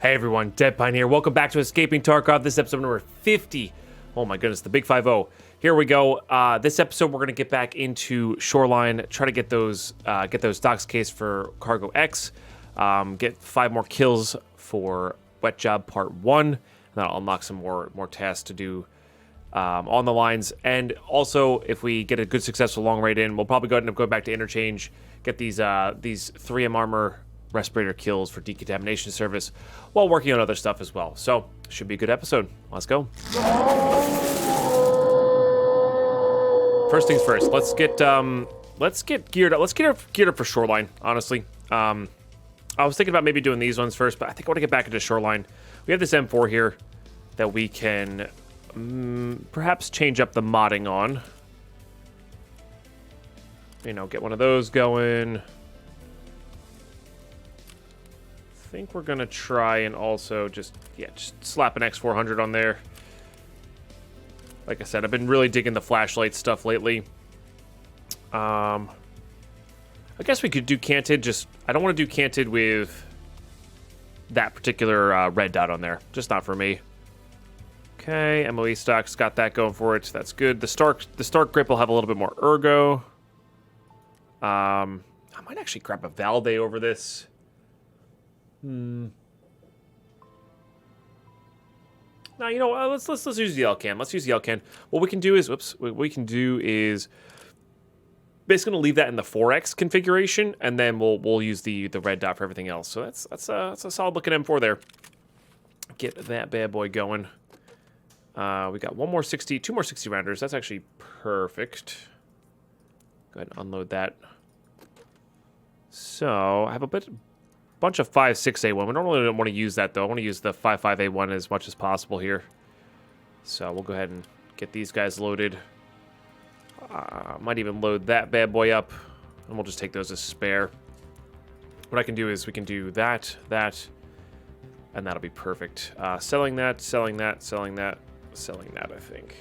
Hey everyone, Deadpine here. Welcome back to Escaping Tarkov. This is episode number 50. Oh my goodness, the big 5-0. Here we go. This episode we're gonna get back into Shoreline, try to get those docks case for Cargo X, get 5 more kills for Wet Job Part 1, and that'll unlock some more tasks to do on the lines. And also, if we get a good successful long raid in, we'll probably end up going back to Interchange, get these 3M armor respirator kills for decontamination service while working on other stuff as well. So should be a good episode. Let's go. First things first, let's get geared up. Let's get geared up for Shoreline, honestly. I was thinking about maybe doing these ones first, but I think I want to get back into Shoreline. We have this M4 here that we can perhaps change up the modding on. You know, get one of those going. I think we're gonna try and also just slap an X400 on there. Like I said, I've been really digging the flashlight stuff lately. I guess we could do canted, I don't want to do canted with that particular red dot on there. Just not for me. Okay, MOE stock's got that going for it. That's good. The Stark grip will have a little bit more ergo. I might actually grab a Valde over this. No, you know what? Let's use the Elcan. Let's use the Elcan. What we can do is, basically gonna leave that in the 4X configuration, and then we'll use the red dot for everything else. So that's a solid looking M4 there. Get that bad boy going. We got two more 60 rounders. That's actually perfect. Go ahead and unload that. So I have a bunch of 5.6A1. We don't really want to use that though. I want to use the 5.5A1 as much as possible here. So we'll go ahead and get these guys loaded. Might even load that bad boy up, and we'll just take those as spare. What I can do is we can do that, and that'll be perfect. Selling that, I think.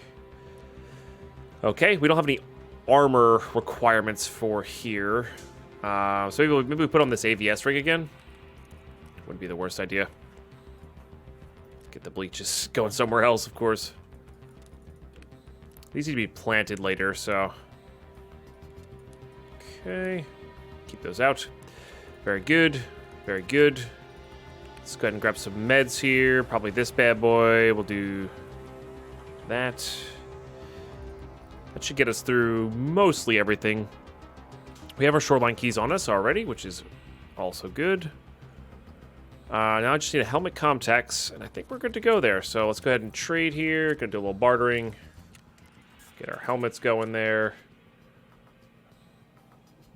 Okay, we don't have any armor requirements for here. So maybe we put on this AVS rig again. Wouldn't be the worst idea. Get the bleaches going somewhere else, of course. These need to be planted later, so. Okay. Keep those out. Very good. Very good. Let's go ahead and grab some meds here. Probably this bad boy. We'll do that. That should get us through mostly everything. We have our shoreline keys on us already, which is also good. Now I just need a helmet contacts, and I think we're good to go there. So let's go ahead and trade here. Gonna do a little bartering. Get our helmets going there.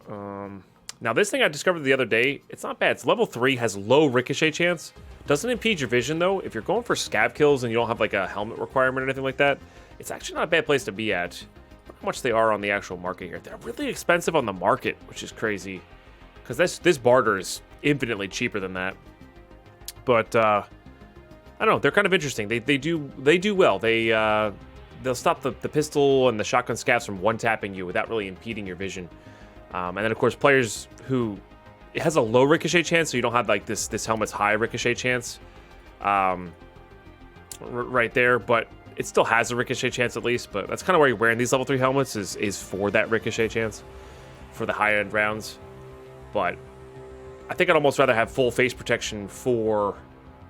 Now this thing I discovered the other day, it's not bad. It's level 3, has low ricochet chance. Doesn't impede your vision though. If you're going for scav kills and you don't have like a helmet requirement or anything like that, it's actually not a bad place to be at. How much they are on the actual market here. They're really expensive on the market, which is crazy. Because this barter is infinitely cheaper than that. But I don't know, they're kind of interesting. They do well. They'll stop the pistol and the shotgun scavs from one-tapping you without really impeding your vision. And then of course players who it has a low ricochet chance, so you don't have like this helmet's high ricochet chance right there, but it still has a ricochet chance at least. But that's kind of where you're wearing these level 3 helmets is for that ricochet chance for the high end rounds. But I think I'd almost rather have full face protection for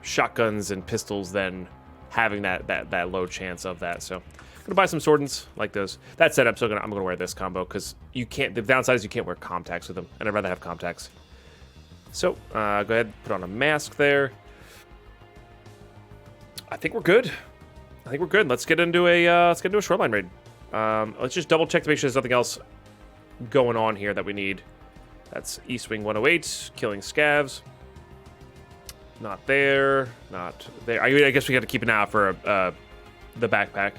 shotguns and pistols than having that low chance of that. So I'm gonna buy some Swordens like those. That said, I'm gonna wear this combo because you can't. The downside is you can't wear contacts with them, and I'd rather have contacts. So go ahead, put on a mask there. I think we're good. Let's get into a shoreline raid. Let's just double check to make sure there's nothing else going on here that we need. That's East Wing 108, killing scavs. Not there, not there. I guess we got to keep an eye out for the backpack.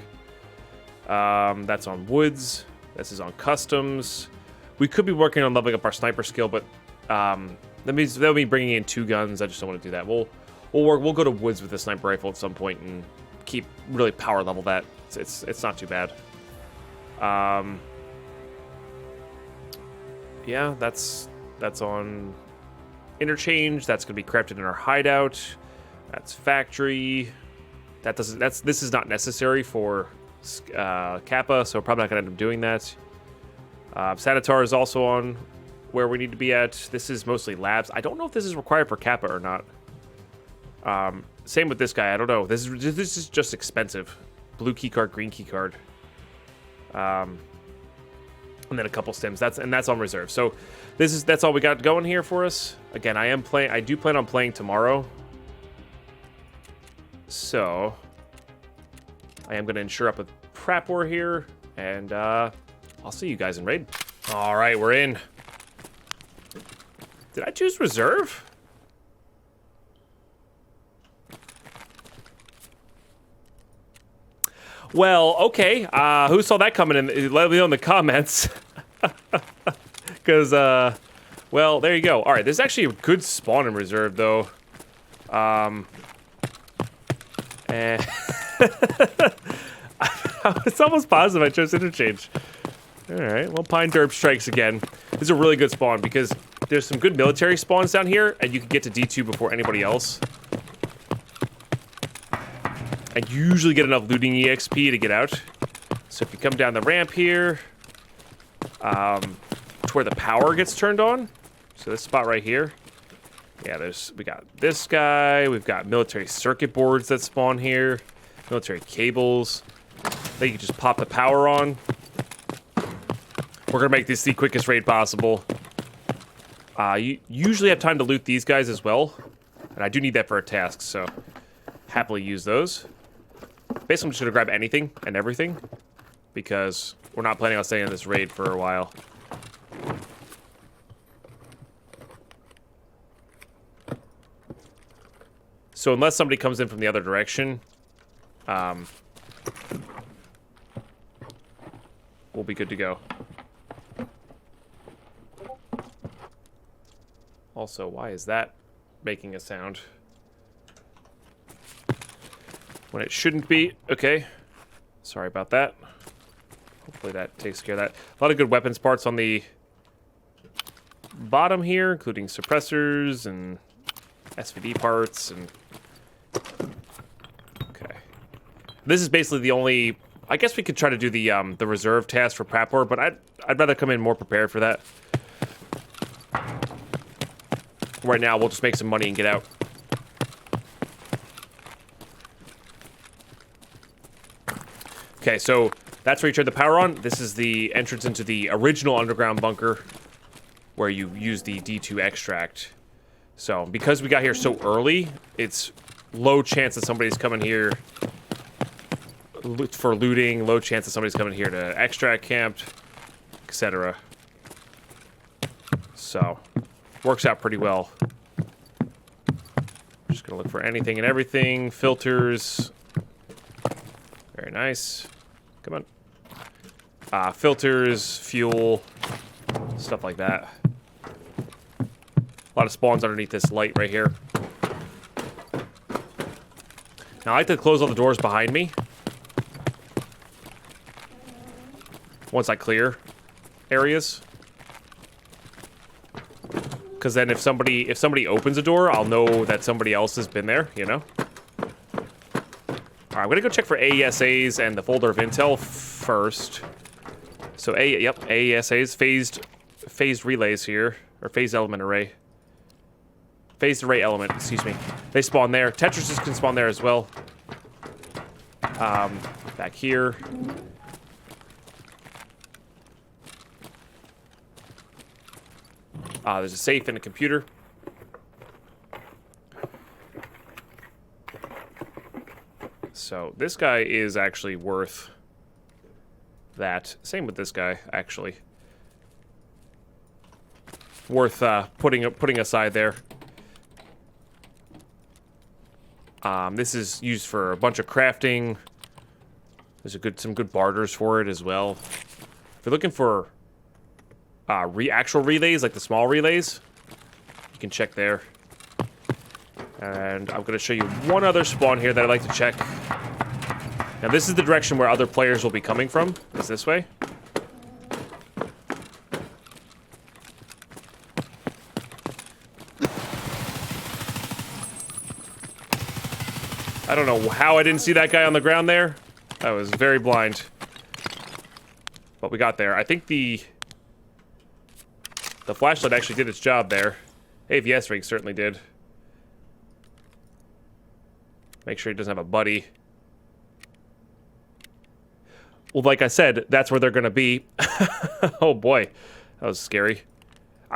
That's on woods. This is on customs. We could be working on leveling up our sniper skill, but that means they'll be bringing in 2 guns. I just don't want to do that. We'll go to woods with the sniper rifle at some point and keep really power level that. It's not too bad. Yeah, that's on interchange. That's going to be crafted in our hideout. That's factory. This is not necessary for Kappa, so probably not gonna end up doing that. Sanitar is also on where we need to be at. This is mostly labs. I don't know if this is required for Kappa or not. Same with this guy. I don't know. This is just expensive. Blue key card, green key card. And then a couple stims. That's on reserve. So that's all we got going here for us. Again, I do plan on playing tomorrow. So I am going to ensure up with Prap War here, and I'll see you guys in raid. All right, we're in. Did I choose reserve? Well, okay. Who saw that coming in? Let me know in the comments. Because, well, there you go. All right, there's actually a good spawn in reserve, though. And it's almost positive I chose interchange. All right, well, Pine Derb strikes again. This is a really good spawn because there's some good military spawns down here, and you can get to D2 before anybody else. And you usually get enough looting EXP to get out. So if you come down the ramp here, to where the power gets turned on, so this spot right here, yeah, we got this guy, we've got military circuit boards that spawn here, military cables. Then you can just pop the power on. We're gonna make this the quickest raid possible. You usually have time to loot these guys as well, and I do need that for a task, so happily use those. Basically, I'm just gonna grab anything and everything because we're not planning on staying in this raid for a while. So unless somebody comes in from the other direction, we'll be good to go. Also, why is that making a sound when it shouldn't be? Okay, sorry about that. Hopefully that takes care of that. A lot of good weapons parts on the bottom here, including suppressors and SVD parts. And okay, this is basically the only. I guess we could try to do the reserve task for Prapor, but I'd rather come in more prepared for that. Right now, we'll just make some money and get out. Okay, so that's where you turn the power on. This is the entrance into the original underground bunker where you use the D2 extract. So because we got here so early, it's low chance that somebody's coming here for looting, low chance that somebody's coming here to extract camped, etc. So works out pretty well. Just gonna look for anything and everything. Filters. Very nice. Come on. Filters, fuel, stuff like that. A lot of spawns underneath this light right here. Now I like to close all the doors behind me once I clear areas. Because then if somebody opens a door, I'll know that somebody else has been there, you know? Alright, I'm gonna go check for AESAs and the folder of intel first. So AESAs, phased relays here. Or phased element array. Phased array element, excuse me. They spawn there. Tetrises can spawn there as well. Back here. There's a safe and a computer. So this guy is actually worth that. Same with this guy, actually. Worth putting aside there. This is used for a bunch of crafting. There's some good barters for it as well. If you're looking for actual relays, like the small relays, you can check there. And I'm going to show you one other spawn here that I like to check. Now this is the direction where other players will be coming from, is this way. I don't know how I didn't see that guy on the ground there. I was very blind. But we got there. I think the flashlight actually did its job there. AVS ring certainly did. Make sure he doesn't have a buddy. Well, like I said, that's where they're going to be. Oh boy, that was scary.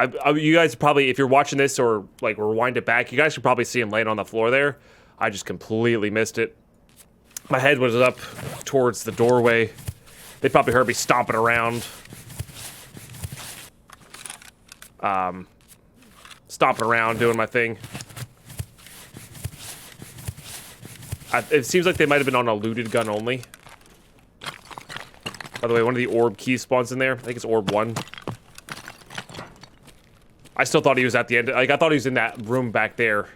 You guys probably, if you're watching this or like rewind it back, you guys should probably see him laying on the floor there. I just completely missed it. My head was up towards the doorway. They probably heard me stomping around. Stomping around, doing my thing. It seems like they might have been on a looted gun only. By the way, one of the orb key spawns in there. I think it's orb 1. I still thought he was at the end. Like, I thought he was in that room back there.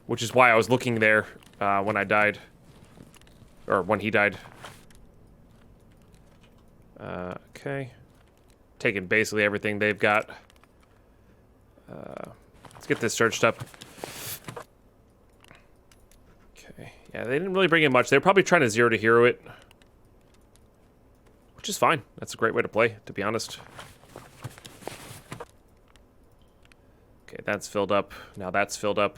Which is why I was looking there when I died. Or when he died. Okay. Taking basically everything they've got. Let's get this searched up. Okay. Yeah, they didn't really bring in much. They're probably trying to 0 to hero it. Which is fine. That's a great way to play, to be honest. Okay, that's filled up. Now that's filled up.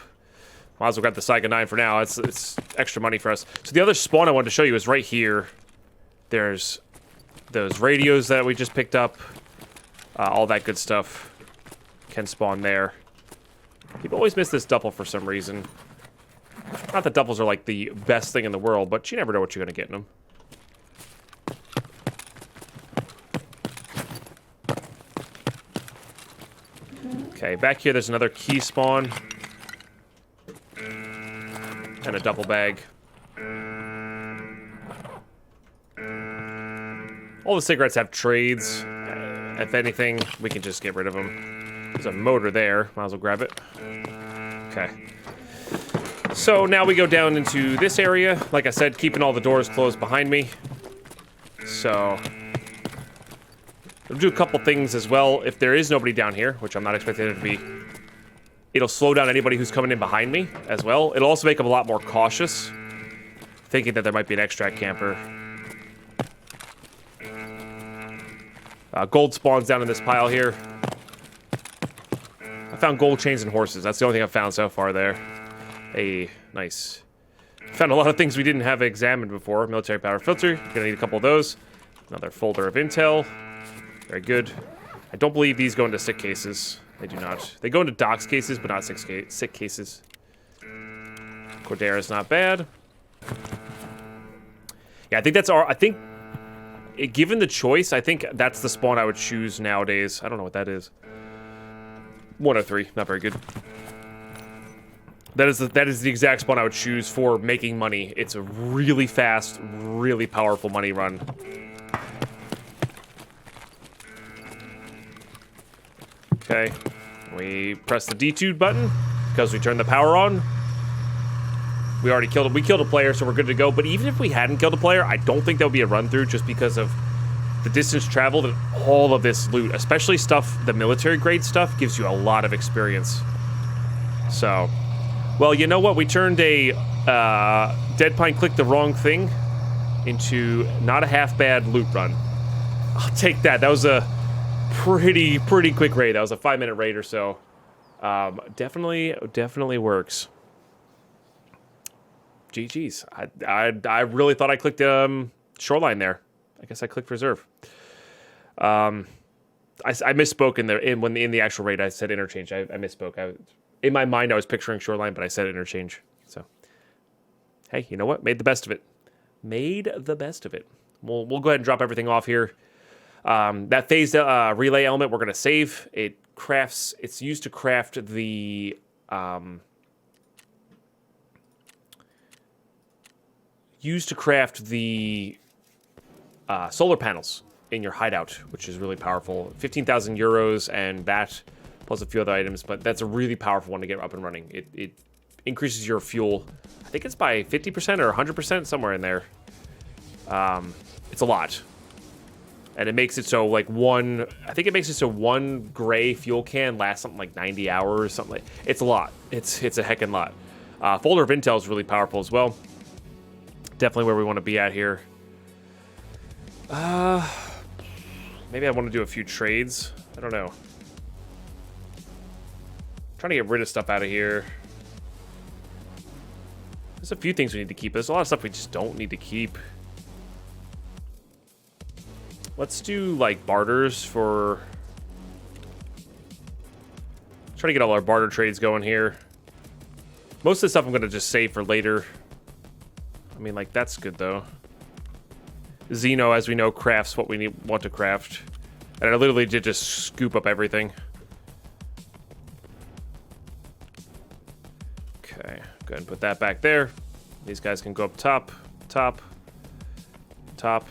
Might as well grab the Saiga 9 for now. It's extra money for us. So the other spawn I wanted to show you is right here. There's those radios that we just picked up. All that good stuff can spawn there. People always miss this duffel for some reason. Not that duffels are like the best thing in the world, but you never know what you're going to get in them. Okay, back here there's another key spawn. And a duffel bag. All the cigarettes have trades. If anything, we can just get rid of them. There's a motor there. Might as well grab it. Okay. So now we go down into this area. Like I said, keeping all the doors closed behind me. So we'll do a couple things as well. If there is nobody down here, which I'm not expecting there to be, it'll slow down anybody who's coming in behind me as well. It'll also make them a lot more cautious, thinking that there might be an extract camper. Gold spawns down in this pile here. I found gold chains and horses. That's the only thing I've found so far there. Hey, nice. Found a lot of things we didn't have examined before. Military powder filter. Gonna need a couple of those. Another folder of intel. Very good. I don't believe these go into sick cases. They do not. They go into docs cases, but not sick cases. Cordera's not bad. Yeah, I think that's our... I think... Given the choice, I think that's the spawn I would choose nowadays. I don't know what that is. 103, not very good. That is the exact spawn I would choose for making money. It's a really fast, really powerful money run. Okay, we press the D2 button because we turned the power on. We already killed him. We killed a player, so we're good to go. But even if we hadn't killed a player, I don't think that would be a run-through just because of the distance traveled and all of this loot. Especially stuff, the military-grade stuff, gives you a lot of experience. So, well, you know what? We turned a Dead Pine clicked the wrong thing into not a half-bad loot run. I'll take that. That was a pretty quick raid. That was a 5-minute raid or so. Definitely works. GG's. I really thought I clicked shoreline there. I guess I clicked reserve. I misspoke in the actual raid. I said interchange. I misspoke. In my mind I was picturing shoreline, but I said interchange. So hey, you know what? Made the best of it. Made the best of it. We'll go ahead and drop everything off here. That phased relay element we're gonna save. It's used to craft the solar panels in your hideout, which is really powerful. 15,000 euros and that, plus a few other items, but that's a really powerful one to get up and running. It increases your fuel. I think it's by 50% or 100%, somewhere in there. It's a lot. And it makes it so like I think it makes it so one gray fuel can lasts something like 90 hours or something. It's a lot. It's a heckin' lot. Folder of Intel is really powerful as well. Definitely where we want to be at here. Maybe I want to do a few trades. I don't know. Trying to get rid of stuff out of here. There's a few things we need to keep. There's a lot of stuff we just don't need to keep. Let's do like barters for... Try to get all our barter trades going here. Most of the stuff I'm going to just save for later. I mean, like, that's good though. Xeno, as we know, crafts what we want to craft. And I literally did just scoop up everything. Okay, go ahead and put that back there. These guys can go up top, top, top,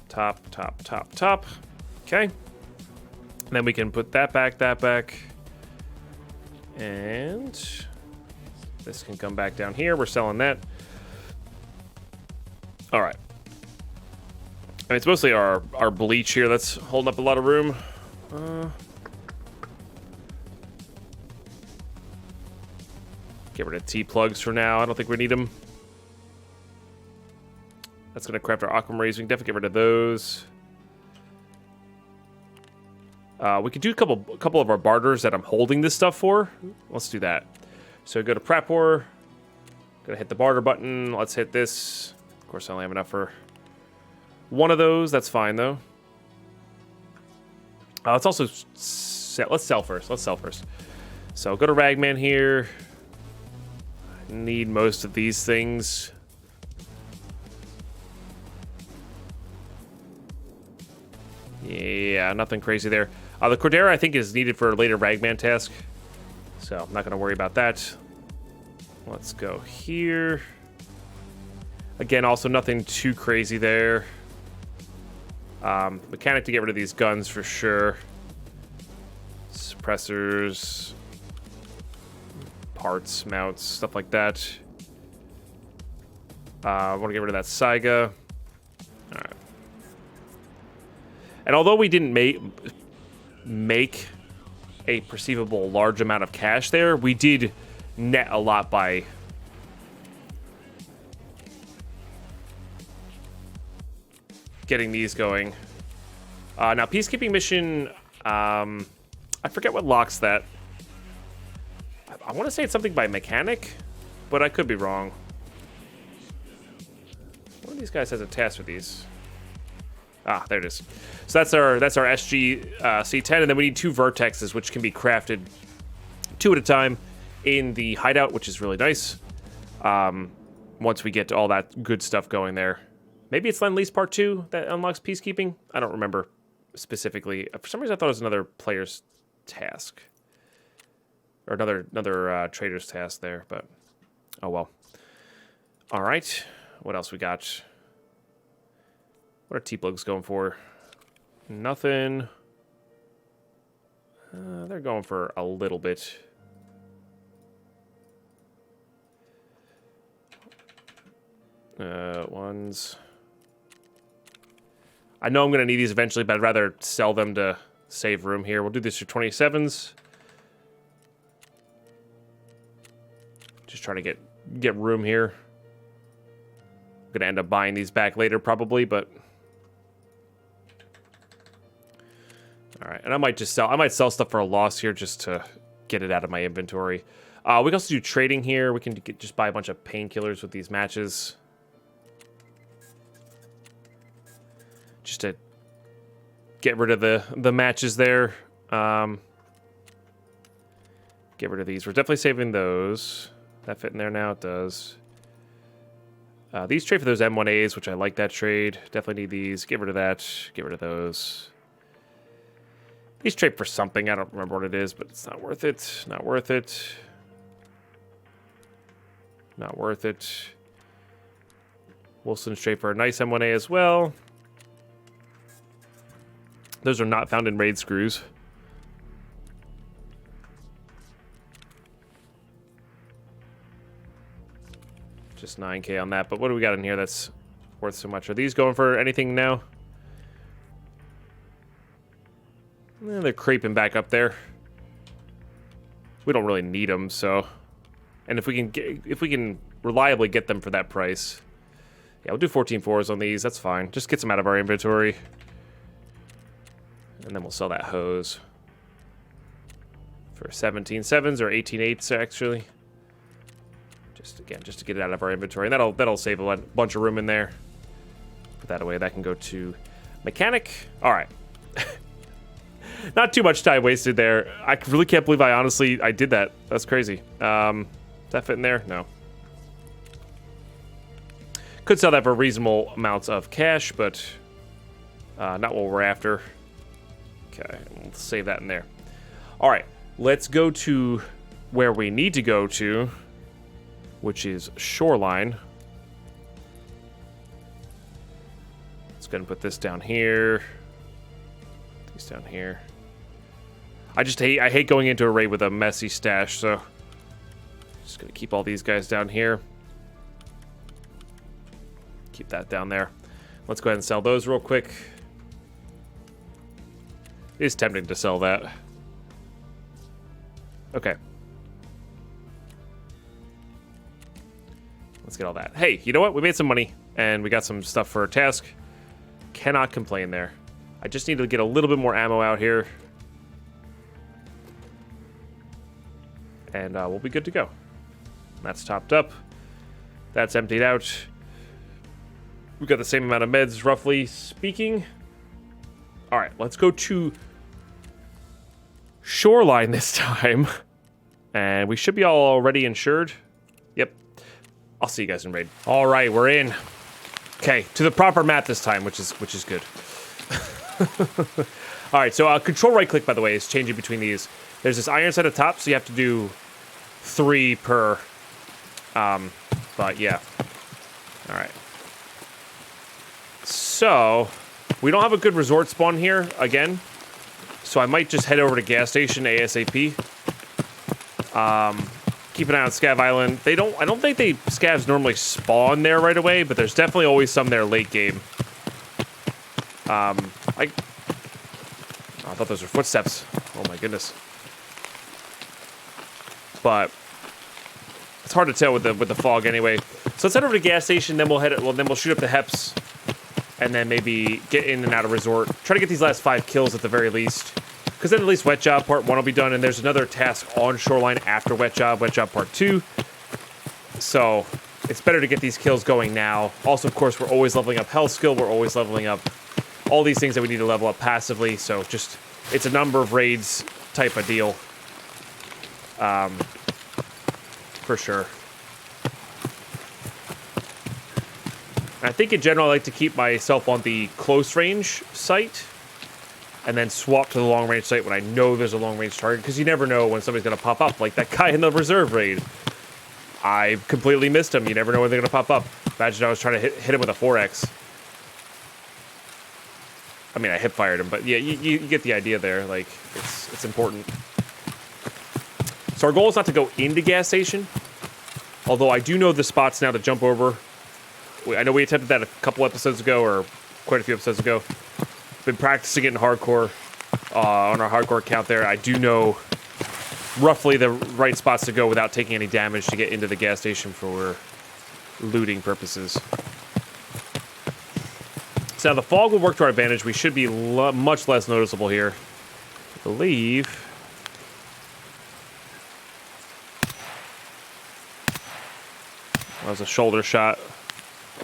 top, top, top, top. Okay. And then we can put that back, and this can come back down here. We're selling that. All right. I mean, it's mostly our bleach here that's holding up a lot of room. Get rid of T-plugs for now. I don't think we need them. That's going to craft our aquamarines. We can definitely get rid of those. We could do a couple of our barters that I'm holding this stuff for. Let's do that. So go to Prapor. Gonna hit the barter button. Let's hit this. Of course, I only have enough for one of those. That's fine, though. Let's also let's sell first. Let's sell first. So go to Ragman here. Need most of these things. Yeah, nothing crazy there. The Cordera, I think, is needed for a later Ragman task. So I'm not going to worry about that. Let's go here. Again, also nothing too crazy there. Mechanic to get rid of these guns for sure. Suppressors. Parts, mounts, stuff like that. I want to get rid of that Saiga. Alright. And although we didn't make a perceivable large amount of cash there, we did net a lot by getting these going. Now, peacekeeping mission, I forget what locks that. I want to say it's something by mechanic, but I could be wrong. One of these guys has a task with these. Ah, there it is. So that's our SG C10, and then we need 2 vertexes, which can be crafted 2 at a time in the hideout, which is really nice. Once we get all that good stuff going there. Maybe it's Lend-Lease Part 2 that unlocks peacekeeping? I don't remember specifically. For some reason, I thought it was another player's task. Or another trader's task there, but oh well. All right, what else we got? What are T-plugs going for? Nothing. They're going for a little bit. Ones. I know I'm going to need these eventually, but I'd rather sell them to save room here. We'll do this for 27s. Just trying to get room here. I'm going to end up buying these back later probably, but... Alright, and I might sell stuff for a loss here just to get it out of my inventory. We can also do trading here. We can just buy a bunch of painkillers with these matches. Just to get rid of the matches there. Get rid of these. We're definitely saving those. That fit in there now? It does. These trade for those M1As, which I like that trade. Definitely need these. Get rid of that. Get rid of those. These trade for something. I don't remember what it is, but it's not worth it. Not worth it. Not worth it. Wilson's trade for a nice M1A as well. Those are not found in raid screws. Just 9K on that. But what do we got in here that's worth so much. Are these going for anything now? They're creeping back up there. We don't really need them, so. And if we can reliably get them for that price, yeah, we'll do 14.4s on these. That's fine. Just get some out of our inventory, and then we'll sell that hose for 17.7s or 18.8s actually. Just to get it out of our inventory, and that'll save a bunch of room in there. Put that away. That can go to mechanic. All right. Not too much time wasted there. I really can't believe I did that. That's crazy. Does that fit in there? No. Could sell that for reasonable amounts of cash, but not what we're after. Okay, we'll save that in there. All right, let's go to where we need to go to, which is Shoreline. Let's go and put this down here. These down here. I hate going into a raid with a messy stash, so just gonna keep all these guys down here. Keep that down there. Let's go ahead and sell those real quick. It is tempting to sell that. Okay. Let's get all that. Hey, you know what? We made some money, and we got some stuff for a task. Cannot complain there. I just need to get a little bit more ammo out here. And we'll be good to go. That's topped up. That's emptied out. We've got the same amount of meds, roughly speaking. All right, let's go to Shoreline this time. And we should be all already insured. Yep. I'll see you guys in raid. All right, we're in. Okay, to the proper map this time, which is good. All right, so control right click, by the way, is changing between these. There's this iron set at the top, so you have to do 3 per. But yeah. All right. So we don't have a good resort spawn here again, so I might just head over to gas station ASAP. Keep an eye on Scav Island. I don't think scavs normally spawn there right away, but there's definitely always some there late game. I thought those were footsteps. Oh my goodness. But it's hard to tell with the fog anyway. So let's head over to gas station, then we'll shoot up the Heps, and then maybe get in and out of resort. Try to get these last 5 kills at the very least, because then at least wet job part 1 will be done, and there's another task on Shoreline after wet job part 2. So it's better to get these kills going now. Also, of course, we're always leveling up health skill. We're always leveling up all these things that we need to level up passively. So just, it's a number of raids type of deal. For sure. I think in general I like to keep myself on the close range site and then swap to the long range site when I know there's a long range target, because you never know when somebody's going to pop up, like that guy in the reserve raid. I completely missed him. You never know when they're going to pop up. Imagine I was trying to hit him with a 4X. I mean, I hip fired him, but yeah, you get the idea there. Like, it's important. So our goal is not to go into gas station, although I do know the spots now to jump over. I know we attempted that a couple episodes ago, or quite a few episodes ago. Been practicing it in hardcore, on our hardcore account there. I do know roughly the right spots to go without taking any damage to get into the gas station for looting purposes. So now the fog will work to our advantage. We should be much less noticeable here, I believe. That was a shoulder shot.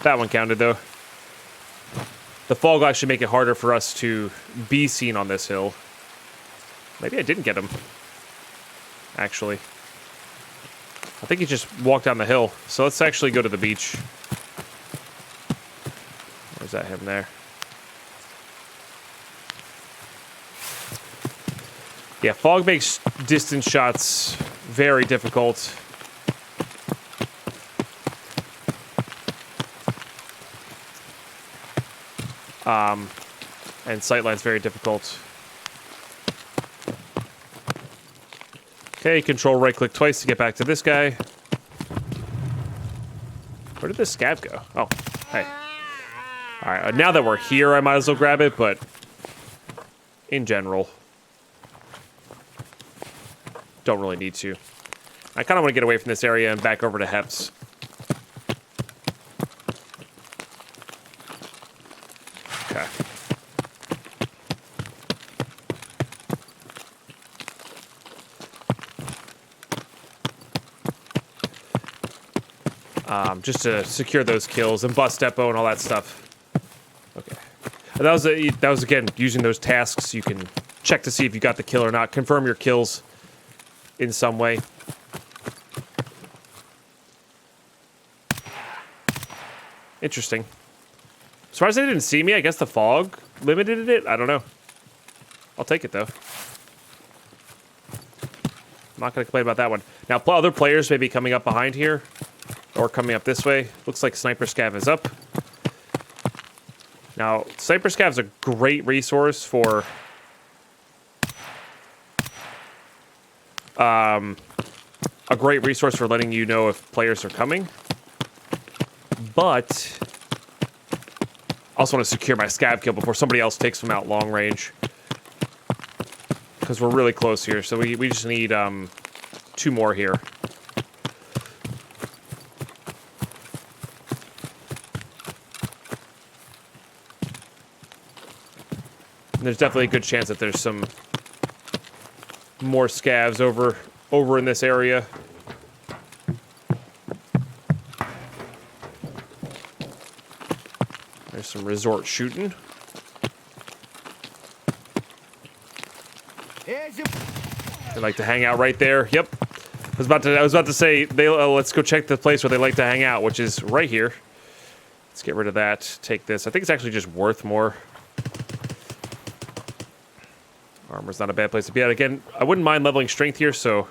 That one counted, though. The fog will actually make it harder for us to be seen on this hill. Maybe I didn't get him, actually. I think he just walked down the hill. So let's actually go to the beach. Where's that him there? Yeah, fog makes distance shots very difficult. And sightline's very difficult. Okay, control right click twice to get back to this guy. Where did this scav go? Oh, hey. All right, now that we're here, I might as well grab it, but in general, don't really need to. I kind of want to get away from this area and back over to Hef's. Okay. Just to secure those kills and bust depot and all that stuff. Okay. And that was again using those tasks. You can check to see if you got the kill or not. Confirm your kills in some way. Interesting. Surprised they didn't see me. I guess the fog limited it. I don't know. I'll take it though. I'm not going to complain about that one. Now, other players may be coming up behind here. Or coming up this way. Looks like Sniper Scav is up. Now, Sniper Scav is a great resource for... a great resource for letting you know if players are coming. But... I also want to secure my Scav kill before somebody else takes them out long range. Because we're really close here, so we just need 2 more here. There's definitely a good chance that there's some more scavs over in this area. There's some resort shooting. They like to hang out right there. Yep. I was about to say they let's go check the place where they like to hang out, which is right here. Let's get rid of that. Take this. I think it's actually just worth more. Armor's not a bad place to be at. Again, I wouldn't mind leveling strength here, so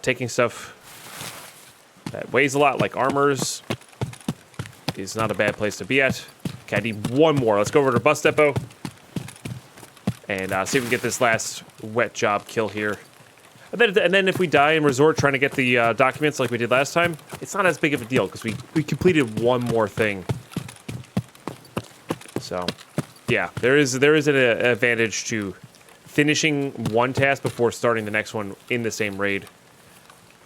taking stuff that weighs a lot, like armors, is not a bad place to be at. Okay, I need 1 more. Let's go over to Bus Depot and see if we can get this last wet job kill here. And then if we die in Resort trying to get the documents like we did last time, it's not as big of a deal because we completed 1 more thing. So... yeah, there is an advantage to finishing one task before starting the next one in the same raid,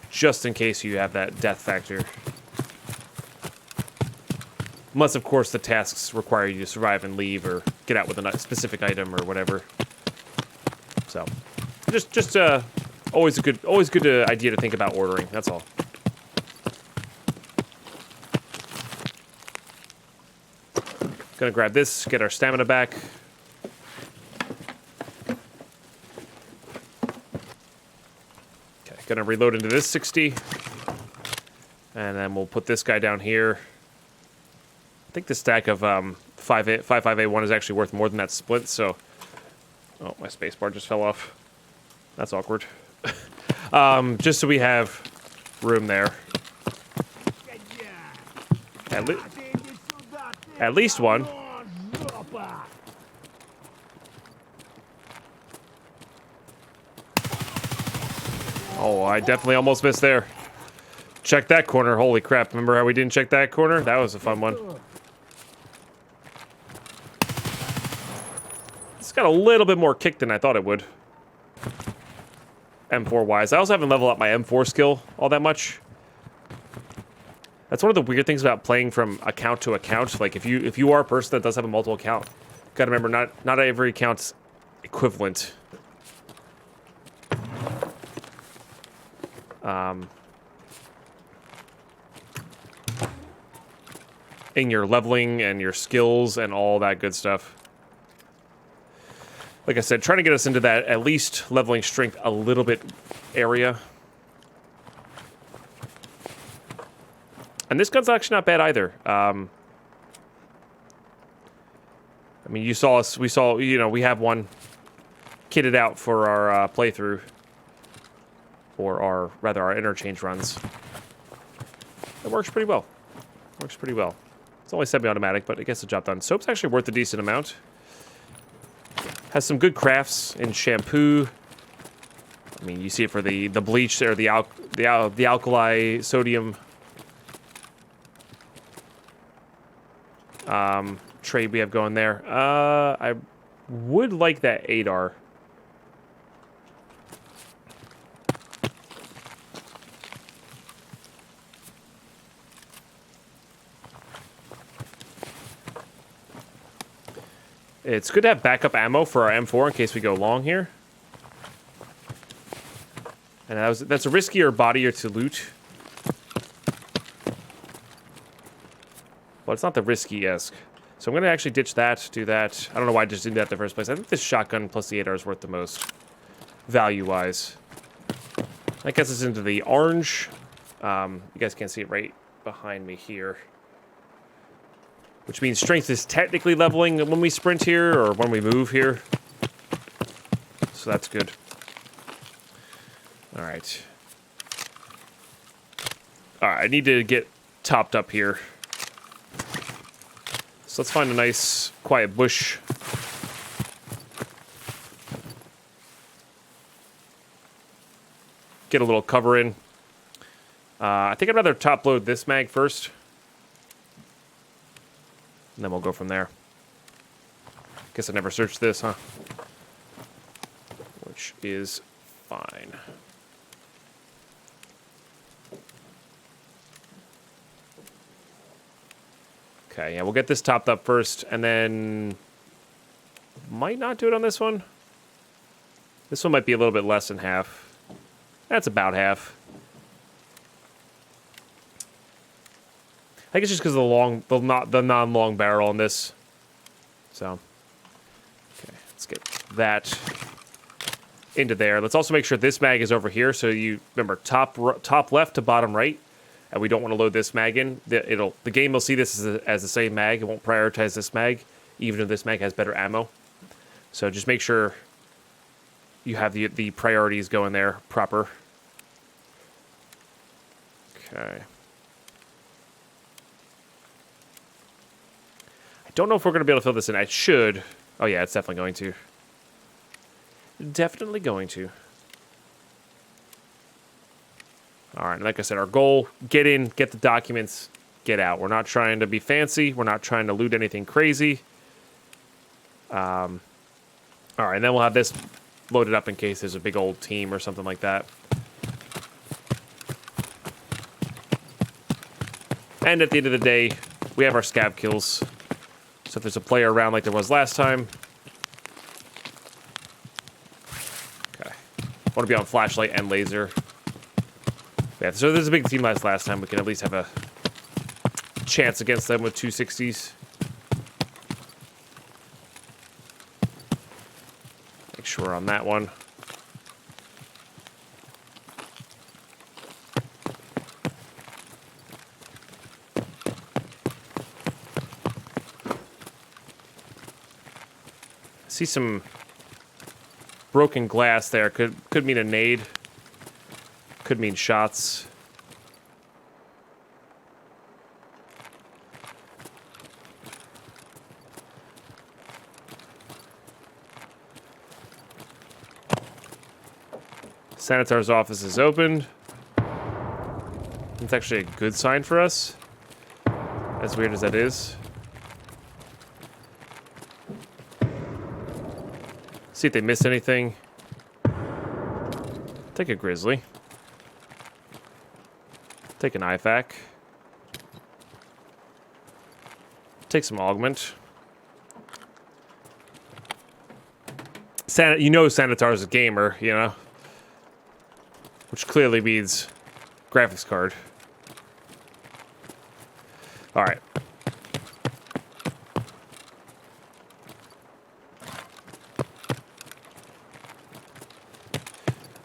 just in case you have that death factor. Unless, of course, the tasks require you to survive and leave or get out with a specific item or whatever. So, just always a good idea to think about ordering. That's all. Gonna grab this, get our stamina back. Okay, gonna reload into this 60. And then we'll put this guy down here. I think the stack of 55A1 is actually worth more than that split, so... oh, my spacebar just fell off. That's awkward. Just so we have room there. At least 1. Oh, I definitely almost missed there. Check that corner. Holy crap. Remember how we didn't check that corner? That was a fun one. It's got a little bit more kick than I thought it would. M4 wise. I also haven't leveled up my M4 skill all that much. That's one of the weird things about playing from account to account. Like if you are a person that does have a multiple account, gotta remember not every account's equivalent. In your leveling and your skills and all that good stuff. Like I said, trying to get us into that at least leveling strength a little bit area. And this gun's actually not bad either. I mean, you saw us, we have one kitted out for our playthrough. Or our interchange runs. It works pretty well. Works pretty well. It's only semi-automatic, but it gets the job done. Soap's actually worth a decent amount. Has some good crafts in shampoo. I mean, you see it for the bleach there, the alkali sodium. trade we have going there. I would like that ADAR. It's good to have backup ammo for our M4 in case we go long here. And that's a riskier bodier to loot. But it's not the risky-esque. So I'm going to actually ditch that, do that. I don't know why I just did that in the first place. I think this shotgun plus the ADAR is worth the most, value-wise. I guess it's into the orange. You guys can't see it right behind me here. Which means strength is technically leveling when we sprint here, or when we move here. So that's good. Alright. Alright, I need to get topped up here. So let's find a nice, quiet bush. Get a little cover in. I think I'd rather top load this mag first. And then we'll go from there. Guess I never searched this, huh? Which is fine. Okay, yeah, we'll get this topped up first, and then might not do it on this one. This one might be a little bit less than half. That's about half. I think it's just because of the non-long barrel on this. So, okay, let's get that into there. Let's also make sure this mag is over here. So you remember top left to bottom right, and we don't want to load this mag in. The game will see this as the same mag. It won't prioritize this mag, even if this mag has better ammo. So just make sure you have the priorities going there proper. Okay. I don't know if we're going to be able to fill this in. I should. Oh, yeah, it's definitely going to. Definitely going to. All right, like I said, our goal, get in, get the documents, get out. We're not trying to be fancy. We're not trying to loot anything crazy. All right, and then we'll have this loaded up in case there's a big old team or something like that. And at the end of the day, we have our scab kills. So if there's a player around like there was last time. Okay. Want to be on flashlight and laser. Yeah, so there's a big team last time. We can at least have a chance against them with 260s. Make sure we're on that one. See some broken glass there. Could mean a nade. Could mean shots. Senator's office is opened. It's actually a good sign for us. As weird as that is. See if they missed anything. Take a grizzly. Take an IFAC. Take some augment. You know Sanitar's a gamer, you know? Which clearly means graphics card. Alright.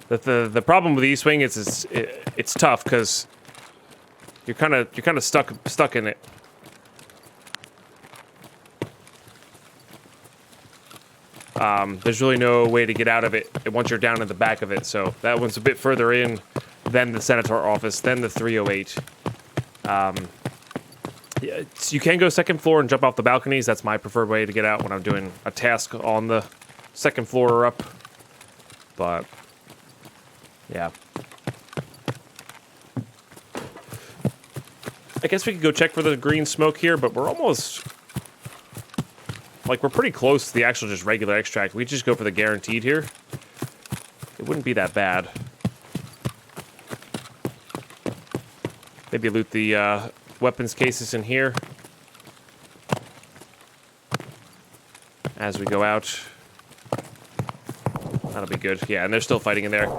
The problem with E-Swing is it's tough because you're kind of stuck in it. There's really no way to get out of it once you're down in the back of it. So that one's a bit further in than the Senator office, then the 308. Yeah, you can go second floor and jump off the balconies. That's my preferred way to get out when I'm doing a task on the second floor or up. But yeah. I guess we could go check for the green smoke here, but we're almost Like, we're pretty close to the actual just regular extract. We just go for the guaranteed here. It wouldn't be that bad. Maybe loot the weapons cases in here as we go out. That'll be good. Yeah, and they're still fighting in there.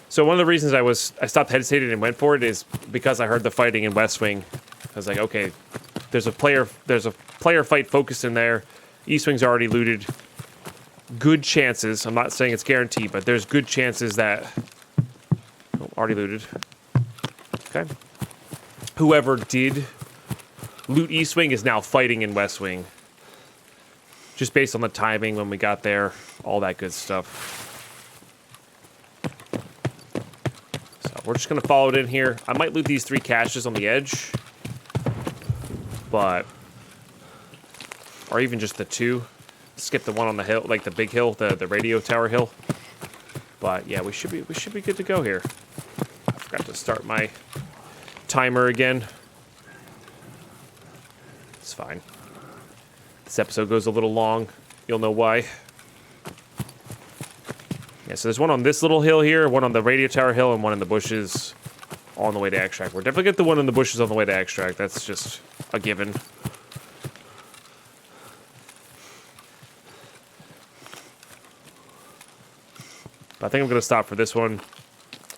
So one of the reasons I stopped hesitating and went for it is because I heard the fighting in West Wing. I was like, okay, there's a player fight focused in there. East Wing's already looted. Good chances. I'm not saying it's guaranteed, but there's good chances that already looted. Okay. Whoever did loot East Wing is now fighting in West Wing. Just based on the timing when we got there, all that good stuff. So we're just going to follow it in here. I might loot these 3 caches on the edge. But... or even just the 2. Skip the one on the hill, like the big hill, the radio tower hill. But yeah, we should be good to go here. I forgot to start my timer again. It's fine. This episode goes a little long. You'll know why. Yeah, so there's one on this little hill here, one on the radio tower hill, and one in the bushes on the way to extract. We're definitely get the one in the bushes on the way to extract. That's just a given. But I think I'm going to stop for this one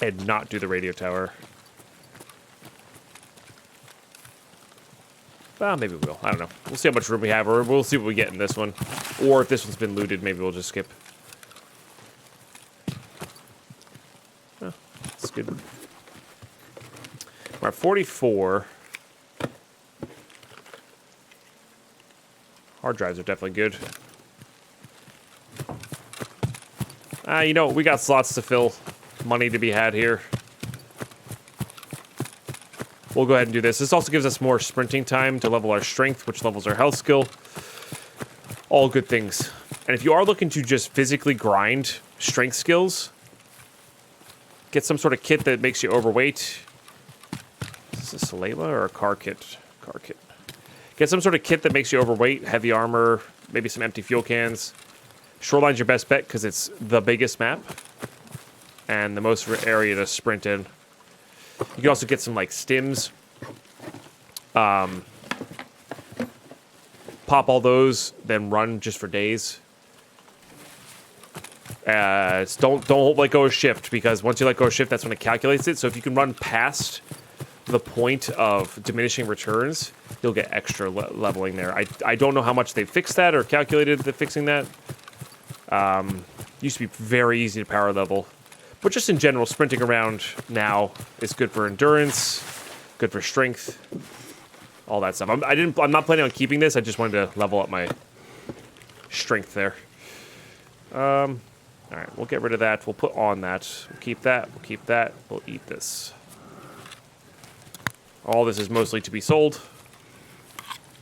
and not do the radio tower. Well, maybe we will. I don't know. We'll see how much room we have, or we'll see what we get in this one. Or if this one's been looted, maybe we'll just skip. Oh, that's good. We're at 44. Hard drives are definitely good. You know, we got slots to fill. Money to be had here. We'll go ahead and do this. This also gives us more sprinting time to level our strength, which levels our health skill. All good things. And if you are looking to just physically grind strength skills, get some sort of kit that makes you overweight. Is this a Layla or a car kit? Car kit. Get some sort of kit that makes you overweight, heavy armor, maybe some empty fuel cans. Shoreline's your best bet because it's the biggest map and the most area to sprint in. You can also get some, like, stims. Pop all those, then run just for days. Don't let go of shift, because once you let go of shift, that's when it calculates it. So if you can run past the point of diminishing returns, you'll get extra leveling there. I don't know how much they fixed that or calculated the fixing that. Used to be very easy to power level. But just in general, sprinting around now is good for endurance, good for strength, all that stuff. I'm not planning on keeping this. I just wanted to level up my strength there. All right, we'll get rid of that. We'll put on that. We'll keep that. We'll keep that. We'll eat this. All this is mostly to be sold.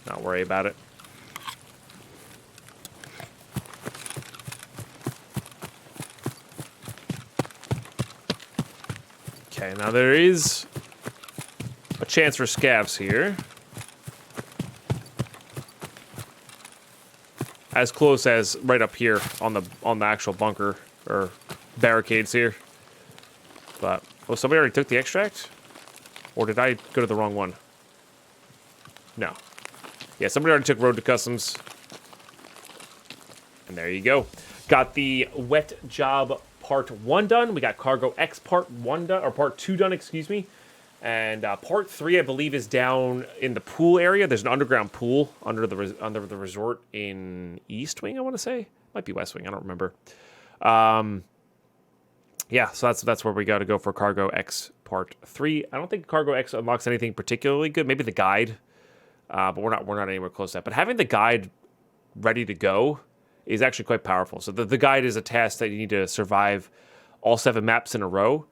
Not worry about it. Okay, now there is a chance for scavs here. As close as right up here on the actual bunker or barricades here. But oh, somebody already took the extract? Or did I go to the wrong one? No. Yeah, somebody already took Road to Customs. And there you go. Got the wet job Part 1 done. We got Cargo X Part 1 done, or Part 2 done, excuse me. And Part 3, I believe, is down in the pool area. There's an underground pool under the resort in East Wing, I want to say. Might be West Wing, I don't remember. Yeah, so that's where we got to go for Cargo X Part 3. I don't think Cargo X unlocks anything particularly good. Maybe the guide, but we're not anywhere close to that. But having the guide ready to go is actually quite powerful. So the guide is a task that you need to survive all 7 maps in a row.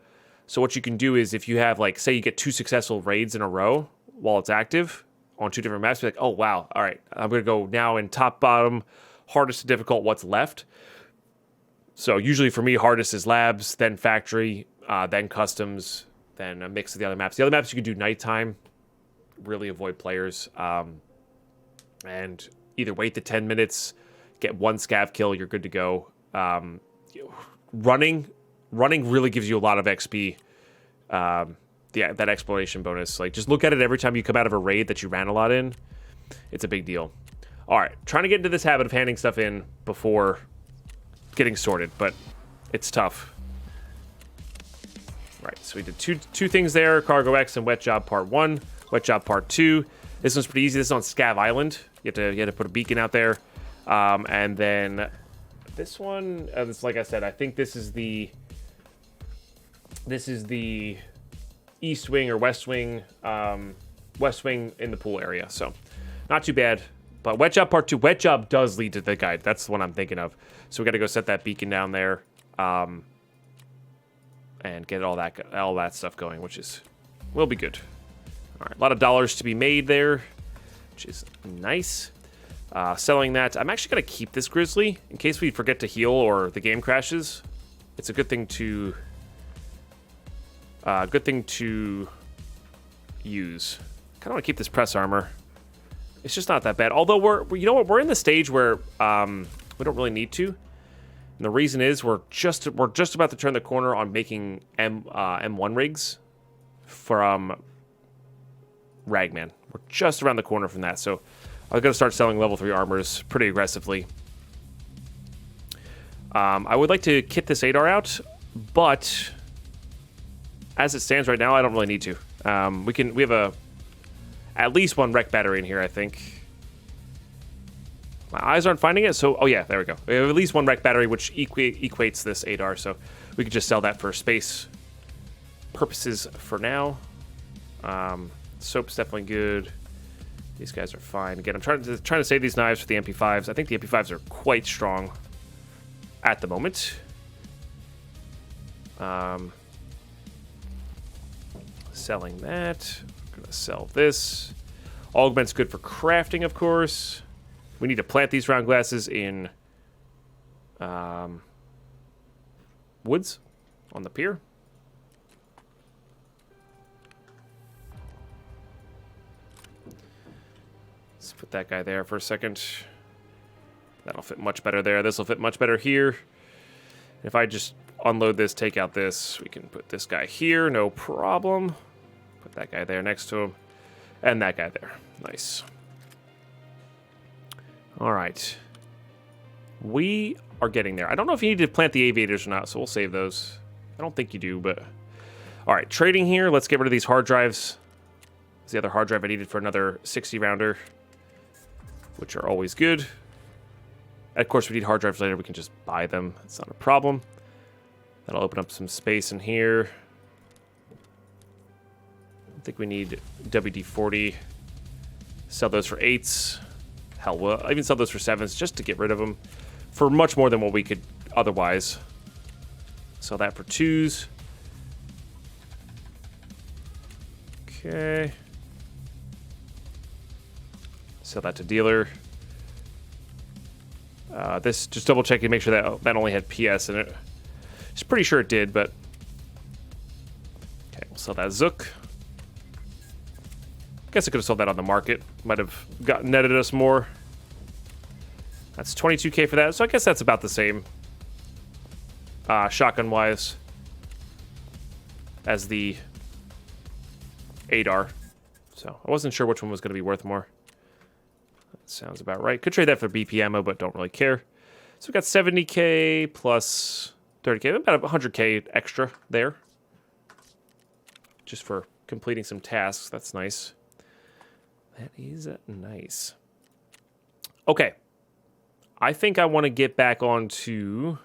So what you can do is if you have, like, say you get 2 successful raids in a row while it's active on 2 different maps, you're like, oh, wow, all right, I'm going to go now in top, bottom, hardest to difficult, what's left. So usually for me, hardest is labs, then factory, then customs, then a mix of the other maps. The other maps you can do nighttime, really avoid players. And either wait the 10 minutes, get one scav kill, you're good to go. Running really gives you a lot of XP. That exploration bonus. Like, just look at it every time you come out of a raid that you ran a lot in. It's a big deal. All right, trying to get into this habit of handing stuff in before getting sorted, but it's tough. Right, so we did two things there, Cargo X and Wet Job Part 1, Wet Job Part 2. This one's pretty easy. This is on Scav Island. You have to put a beacon out there. And then this one, it's like I said, I think this is the east wing or west wing in the pool area. So not too bad. But Wet Job Part 2, Wet Job does lead to the guide. That's the one I'm thinking of. So we got to go set that beacon down there. And get all that stuff going, which will be good. All right, a lot of dollars to be made there, which is nice. Selling that, I'm actually gonna keep this Grizzly in case we forget to heal or the game crashes. It's a good thing to use. Kind of want to keep this press armor. It's just not that bad. Although we're in the stage where we don't really need to. And the reason is we're just about to turn the corner on making M1 rigs from Ragman. We're just around the corner from that, so I'm going to start selling level 3 armors pretty aggressively. I would like to kit this ADAR out, but as it stands right now, I don't really need to. We have at least one rec battery in here, I think. My eyes aren't finding it, so... Oh, yeah, there we go. We have at least one rec battery, which equates this ADAR, so we could just sell that for space purposes for now. Soap's definitely good. These guys are fine. Again, I'm trying to save these knives for the MP5s. I think the MP5s are quite strong at the moment. Selling that. I'm going to sell this. Augment's good for crafting, of course. We need to plant these round glasses in woods on the pier. Let's put that guy there for a second. That'll fit much better there. This will fit much better here. If I just unload this, take out this, we can put this guy here, no problem. Put that guy there next to him. And that guy there. Nice. All right. We are getting there. I don't know if you need to plant the aviators or not, so we'll save those. I don't think you do, but... All right, trading here. Let's get rid of these hard drives. It's the other hard drive I needed for another 60-rounder, which are always good. Of course, we need hard drives later. We can just buy them. It's not a problem. That'll open up some space in here. I think we need WD-40. Sell those for 8s. Hell, we'll even sell those for 7s just to get rid of them for much more than what we could otherwise. Sell that for 2s. Okay. Sell that to dealer. This, just double checking, make sure that only had PS in it. Just pretty sure it did, but... Okay, we'll sell that Zook. Guess I could have sold that on the market. Might have netted us more. That's 22k for that, so I guess that's about the same. Shotgun-wise. As the ADAR. So, I wasn't sure which one was going to be worth more. That sounds about right. Could trade that for BP ammo, but don't really care. So we got 70k plus 30k. About 100k extra there. Just for completing some tasks. That's nice. That is nice. Okay. I think I want to get back onto...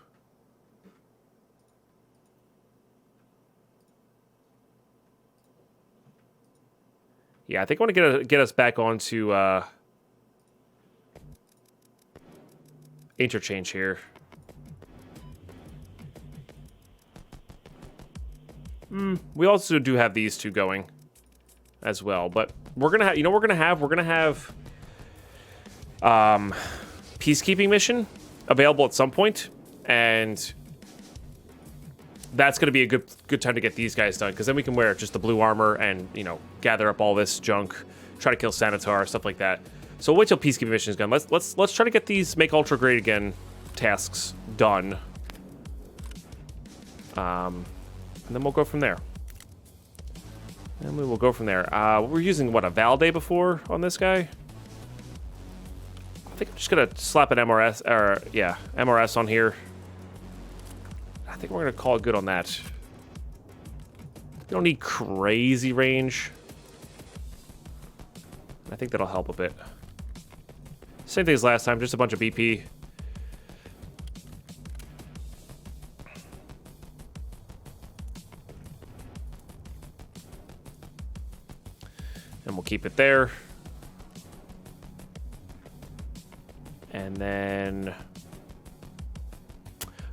Yeah, I think I want to get us back onto interchange here. We also do have these two going as well, but we're gonna have, we're gonna have peacekeeping mission available at some point, and that's gonna be a good time to get these guys done, because then we can wear just the blue armor and gather up all this junk, try to kill Sanitar, stuff like that. So we'll wait till peacekeeping mission is done. Let's try to get these make ultra great again tasks done. And then we'll go from there. And we will go from there. We're using what, a Valday before on this guy? I think I'm just gonna slap an MRS or yeah, MRS on here. I think we're gonna call it good on that. We don't need crazy range. I think that'll help a bit. Same thing as last time, just a bunch of BP. And we'll keep it there. And then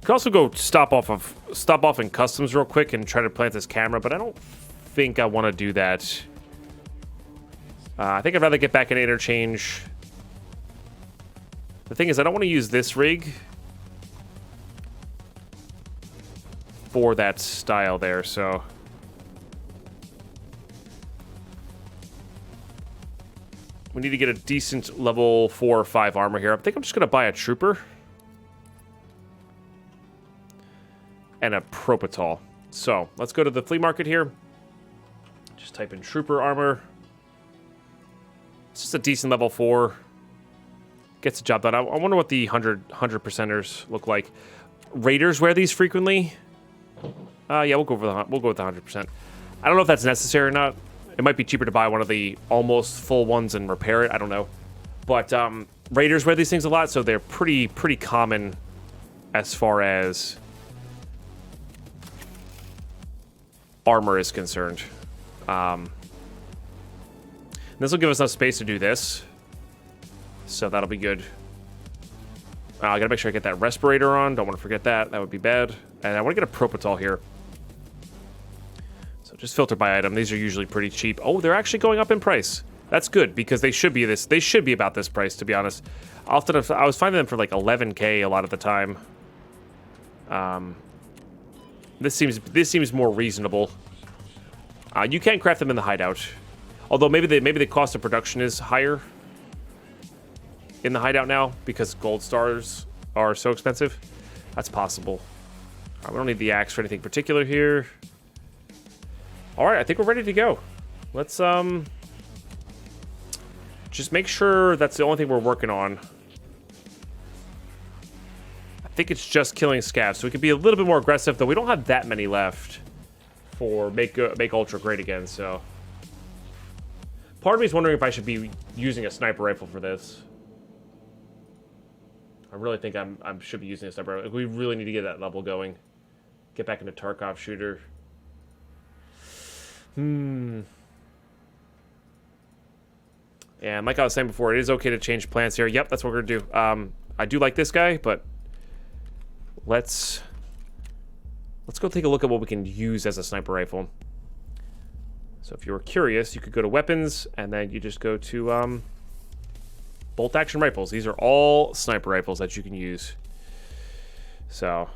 could also go stop off in customs real quick and try to plant this camera, but I don't think I want to do that. I think I'd rather get back in interchange. The thing is, I don't want to use this rig for that style there, so we need to get a decent level 4 or 5 armor here. I think I'm just going to buy a trooper and a Propital. So let's go to the flea market here. Just type in trooper armor. It's just a decent level 4. Gets the job done. I wonder what the 100 percenters look like. Raiders wear these frequently. Yeah, we'll go with the 100%. I don't know if that's necessary or not. It might be cheaper to buy one of the almost full ones and repair it. I don't know. But Raiders wear these things a lot, so they're pretty common as far as armor is concerned. This will give us enough space to do this. So that'll be good. I gotta make sure I get that respirator on. Don't want to forget that. That would be bad. And I want to get a Propital here. So just filter by item. These are usually pretty cheap. Oh, they're actually going up in price. That's good because they should be this. They should be about this price, to be honest. Often I was finding them for like 11K a lot of the time. This seems more reasonable. You can craft them in the hideout, although maybe the cost of production is higher in the hideout now because gold stars are so expensive. That's possible. All right, we don't need the axe for anything particular here. All right, I think we're ready to go. Let's just make sure that's the only thing we're working on. I think it's just killing scavs, so we can be a little bit more aggressive, though we don't have that many left for make ultra great again, so part of me is wondering if I should be using a sniper rifle for this. I really think I should be using a sniper rifle. We really need to get that level going. Get back into Tarkov shooter. And like I was saying before, it is okay to change plans here. Yep, that's what we're gonna do. I do like this guy, but let's go take a look at what we can use as a sniper rifle. So if you were curious, you could go to weapons, and then you just go to bolt action rifles. These are all sniper rifles that you can use. So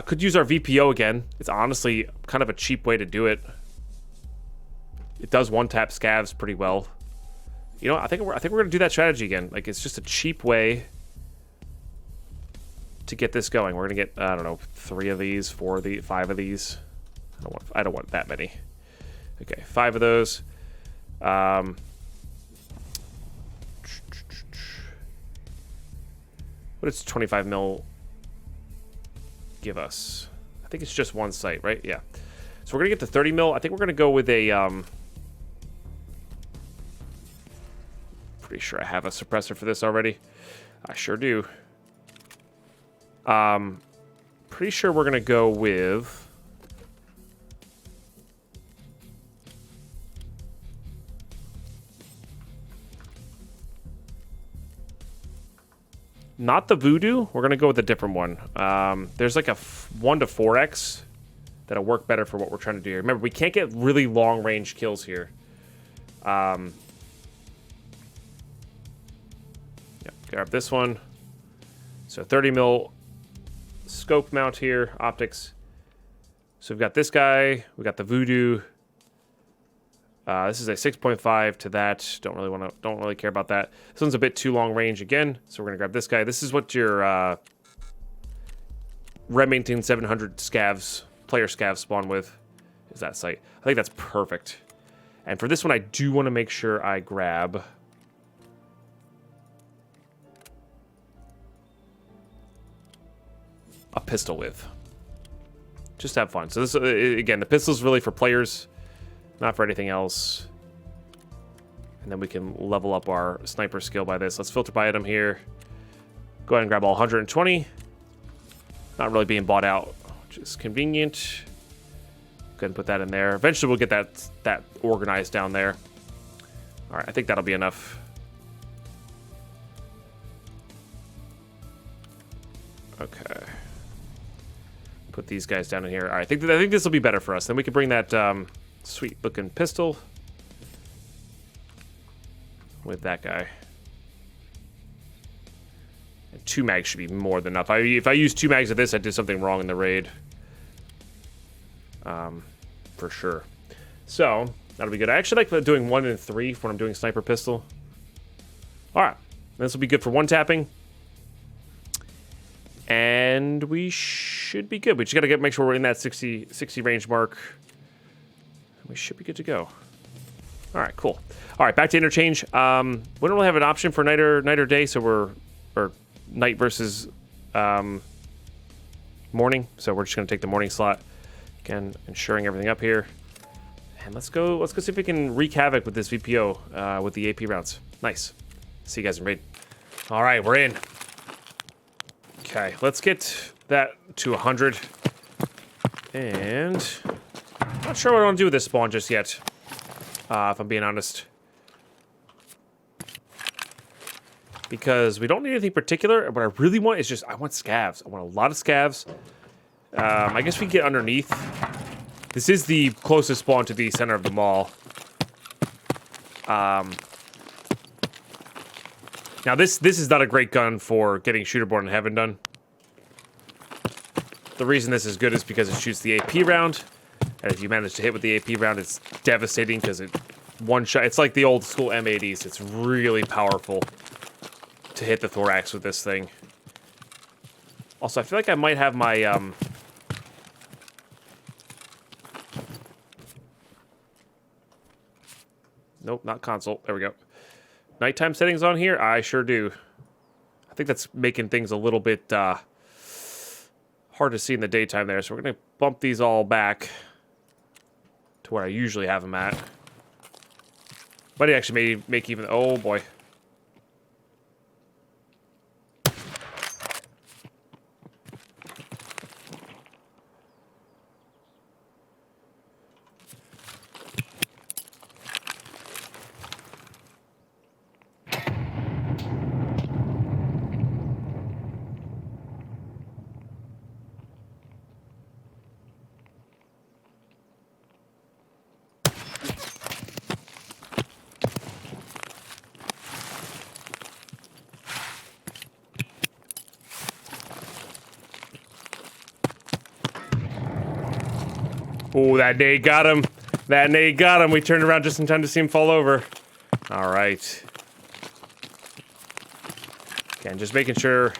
could use our VPO again. It's honestly kind of a cheap way to do it. It does one-tap scavs pretty well. You know, I think we're gonna do that strategy again. Like, it's just a cheap way to get this going. We're gonna get, I don't know, 3 of these, 4 of these, 5 of these. I don't want that many. Okay, 5 of those. What does 25 mil give us? I think it's just one sight, right? Yeah. So we're gonna get to 30 mil. I think we're gonna go with a pretty sure I have a suppressor for this already. I sure do. Pretty sure we're gonna go with not the Voodoo. We're gonna go with a different one. There's like a 1 to 4x that'll work better for what we're trying to do here. Remember, we can't get really long range kills here. Yep, grab this one. So 30 mil scope mount here, optics. So we've got this guy, we got the Voodoo. This is a 6.5 to that. Don't really care about that. This one's a bit too long range again, so we're gonna grab this guy. This is what your Remington 700 scavs, player scavs spawn with, is that sight. I think that's perfect. And for this one, I do want to make sure I grab a pistol with. Just have fun. So this, again, the pistol's really for players, not for anything else. And then we can level up our sniper skill by this. Let's filter by item here. Go ahead and grab all 120. Not really being bought out, which is convenient. Go ahead and put that in there. Eventually we'll get that organized down there. All right, I think that'll be enough. Okay. Put these guys down in here. All right, I think this will be better for us. Then we can bring that sweet looking pistol with that guy. And 2 mags should be more than enough. If I use 2 mags of this, I did something wrong in the raid. For sure. So that'll be good. I actually like doing 1 and 3 when I'm doing sniper pistol. All right, this will be good for 1 tapping. And we should be good. We just got to make sure we're in that 60 range mark. We should be good to go. All right, cool. All right, back to interchange. We don't really have an option for night or day, so or night versus morning. So we're just gonna take the morning slot. Again, ensuring everything up here. And let's go see if we can wreak havoc with this VPO with the AP rounds. Nice. See you guys in raid. All right, we're in. Okay, let's get that to 100. And not sure what I want to do with this spawn just yet, if I'm being honest. Because we don't need anything particular. What I really want is I want scavs. I want a lot of scavs. I guess we can get underneath. This is the closest spawn to the center of the mall. Now this is not a great gun for getting Shooterborn in Heaven done. The reason this is good is because it shoots the AP round. And if you manage to hit with the AP round, it's devastating because it one shot. It's like the old school M80s. It's really powerful to hit the thorax with this thing. Also, I feel like I might have my nope, not console. There we go. Nighttime settings on here? I sure do. I think that's making things a little bit hard to see in the daytime there. So we're going to bump these all back to where I usually have them at. Might actually make even... Oh, boy. Oh, that nade got him. That nade got him. We turned around just in time to see him fall over. All right. Again, just making sure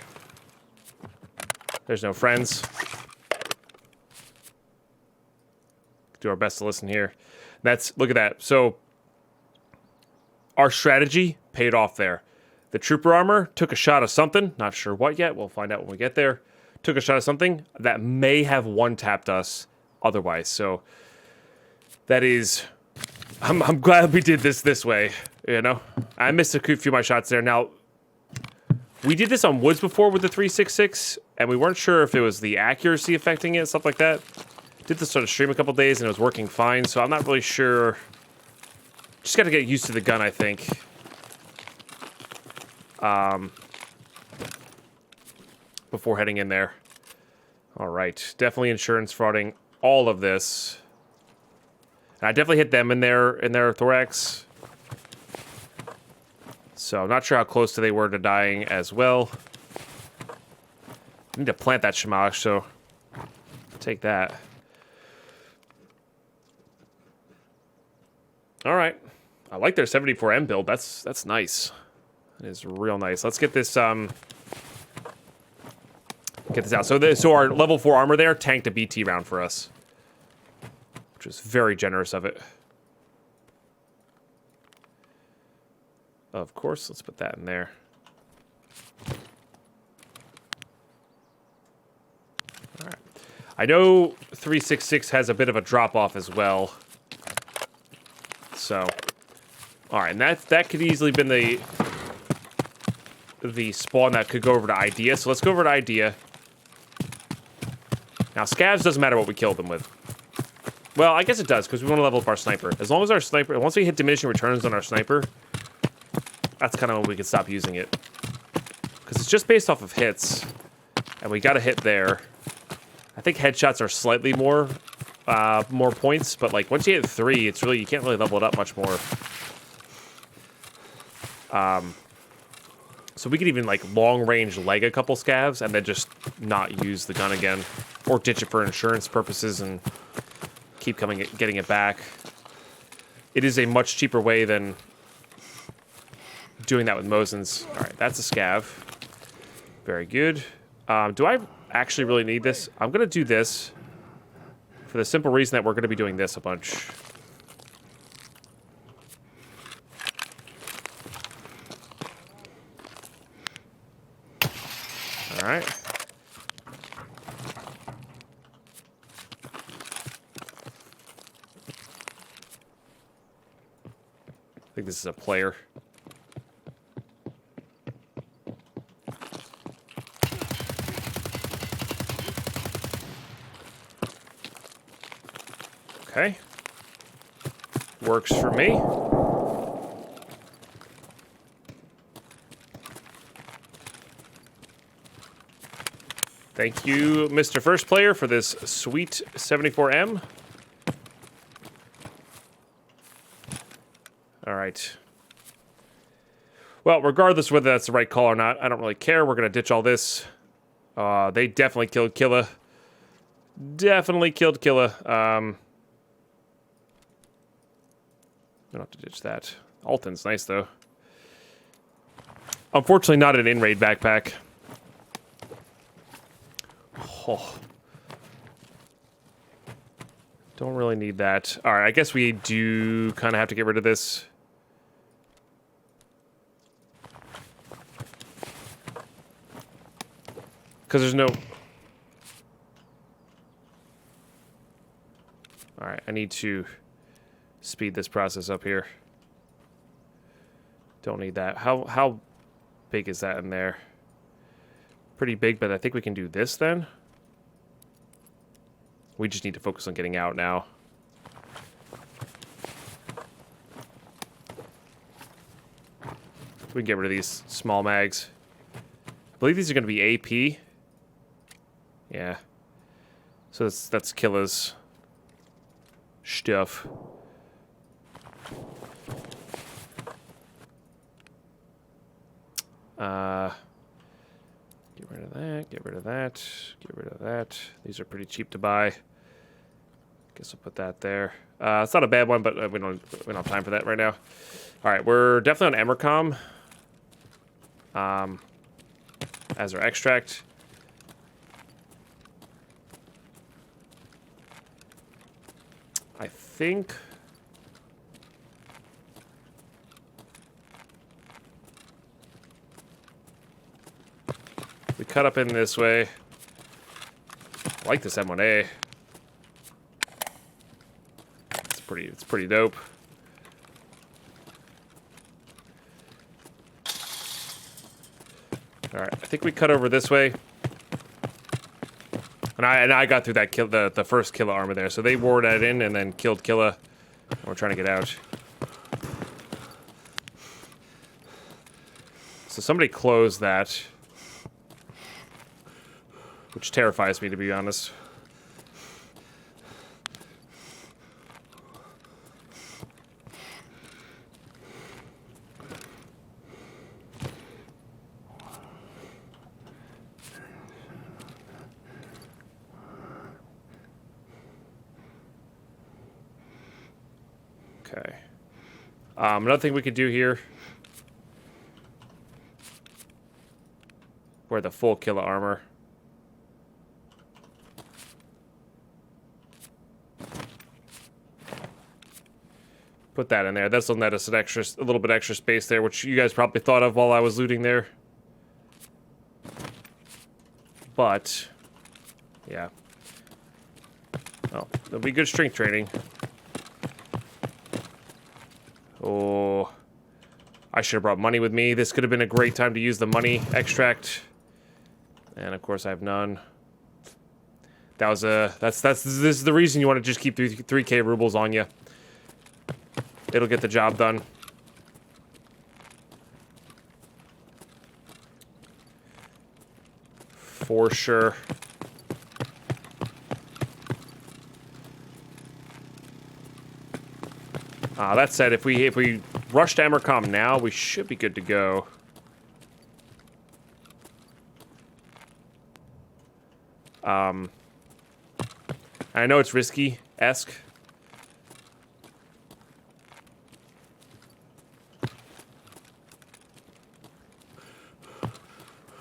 there's no friends. Do our best to listen here. Look at that. So our strategy paid off there. The trooper armor took a shot of something. Not sure what yet. We'll find out when we get there. Took a shot of something that may have one-tapped us otherwise. So that is, I'm glad we did this way, you know. I missed a few of my shots there. Now we did this on woods before with the 366 and we weren't sure if it was the accuracy affecting it, stuff like that. Did this sort of stream a couple days and it was working fine, so I'm not really sure. Just got to get used to the gun, I think. Before heading in there. All right, definitely insurance frauding all of this. And I definitely hit them in their thorax. So I'm not sure how close they were to dying as well. I need to plant that Shamash, so take that. All right. I like their 74M build. That's nice. It is real nice. Let's get this out. So our level 4 armor there tanked a BT round for us, which was very generous of it. Of course, let's put that in there. All right. I know 366 has a bit of a drop off as well. So, all right, and that could easily been the spawn that could go over to Idea. So let's go over to Idea. Now, scavs doesn't matter what we kill them with. Well, I guess it does, because we want to level up our sniper. As long as our sniper, once we hit diminishing returns on our sniper, that's kind of when we can stop using it. Because it's just based off of hits, and we got a hit there. I think headshots are slightly more points, but like once you hit 3, it's really, you can't really level it up much more. So we could even like long range leg a couple scavs and then just not use the gun again, or ditch it for insurance purposes and keep getting it back. It is a much cheaper way than doing that with Mosins. All right, that's a scav. Very good. Do I actually really need this? I'm gonna do this for the simple reason that we're gonna be doing this a bunch. All right. I think this is a player. Okay. Works for me. Thank you, Mr. First Player, for this sweet 74M. All right. Well, regardless of whether that's the right call or not, I don't really care. We're going to ditch all this. They definitely killed Killa. Definitely killed Killa. Don't have to ditch that. Alton's nice, though. Unfortunately, not an in-raid backpack. Oh. Don't really need that. All right, I guess we do kind of have to get rid of this. Because there's no... All right, I need to speed this process up here. Don't need that. How big is that in there? Pretty big, but I think we can do this then. We just need to focus on getting out now. We can get rid of these small mags. I believe these are going to be AP. Yeah. So that's Killa's stuff. Get rid of that, get rid of that, get rid of that. These are pretty cheap to buy. Guess I'll put that there. It's not a bad one, but we don't have time for that right now. All right, we're definitely on Emercom. As our extract. I think... we cut up in this way. I like this M1A. It's pretty dope. All right, I think we cut over this way. And I got through that kill, the first Killa armor there. So they wore that in and then killed Killa. And we're trying to get out. So somebody closed that. Which terrifies me, to be honest. Okay. Another thing we could do here. Wear the full killer armor. Put that in there. This'll net us a little bit extra space there, which you guys probably thought of while I was looting there. But, yeah. Oh, it'll be good strength training. Oh, I should have brought money with me. This could have been a great time to use the money extract. And of course I have none. That was this is the reason you want to just keep 3K rubles on you. It'll get the job done. For sure. That said, if we rush to Emercom now, we should be good to go. I know it's risky-esque.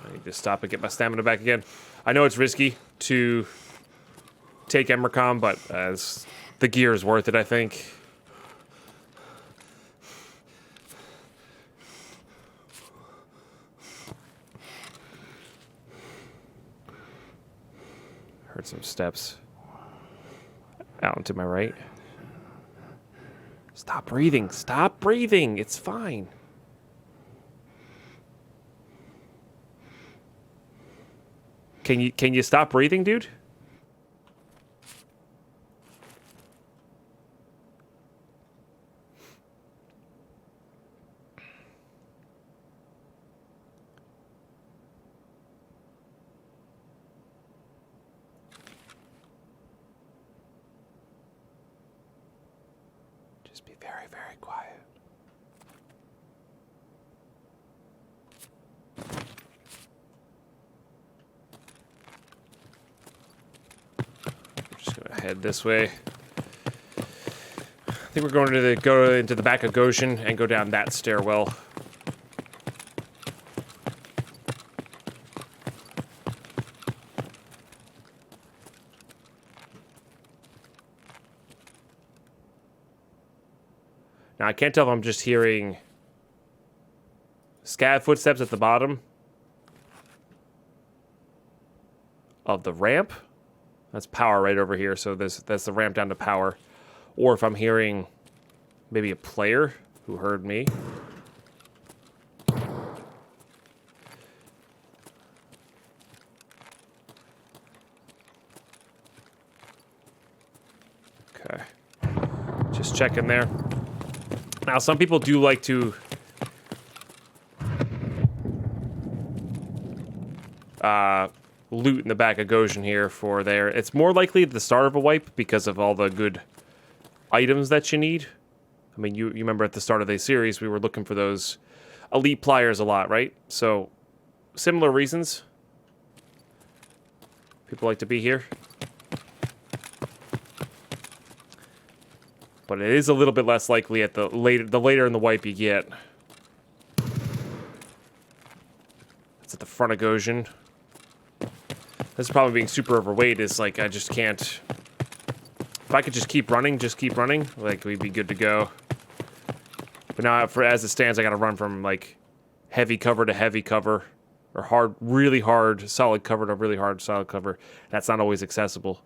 I need to stop and get my stamina back again. I know it's risky to take Emercom, but the gear is worth it, I think. Heard some steps out and to my right. Stop breathing. Stop breathing. It's fine. Can you stop breathing, dude? Just be very, very quiet. Head this way. I think we're going to go into the back of Goshen and go down that stairwell. Now I can't tell if I'm just hearing scav footsteps at the bottom of the ramp. That's power right over here, so that's the ramp down to power. Or if I'm hearing maybe a player who heard me. Okay. Just checking there. Now, some people do like to loot in the back of Goshen here for there. It's more likely at the start of a wipe because of all the good items that you need. I mean, you remember at the start of the series, we were looking for those elite pliers a lot, right? So, similar reasons. People like to be here. But it is a little bit less likely at the later in the wipe you get. It's at the front of Goshen. This problem being super overweight is like I just can't. If I could just keep running, like we'd be good to go. But now, as it stands, I gotta run from like heavy cover to heavy cover, or hard, really hard, solid cover to really hard, solid cover. That's not always accessible.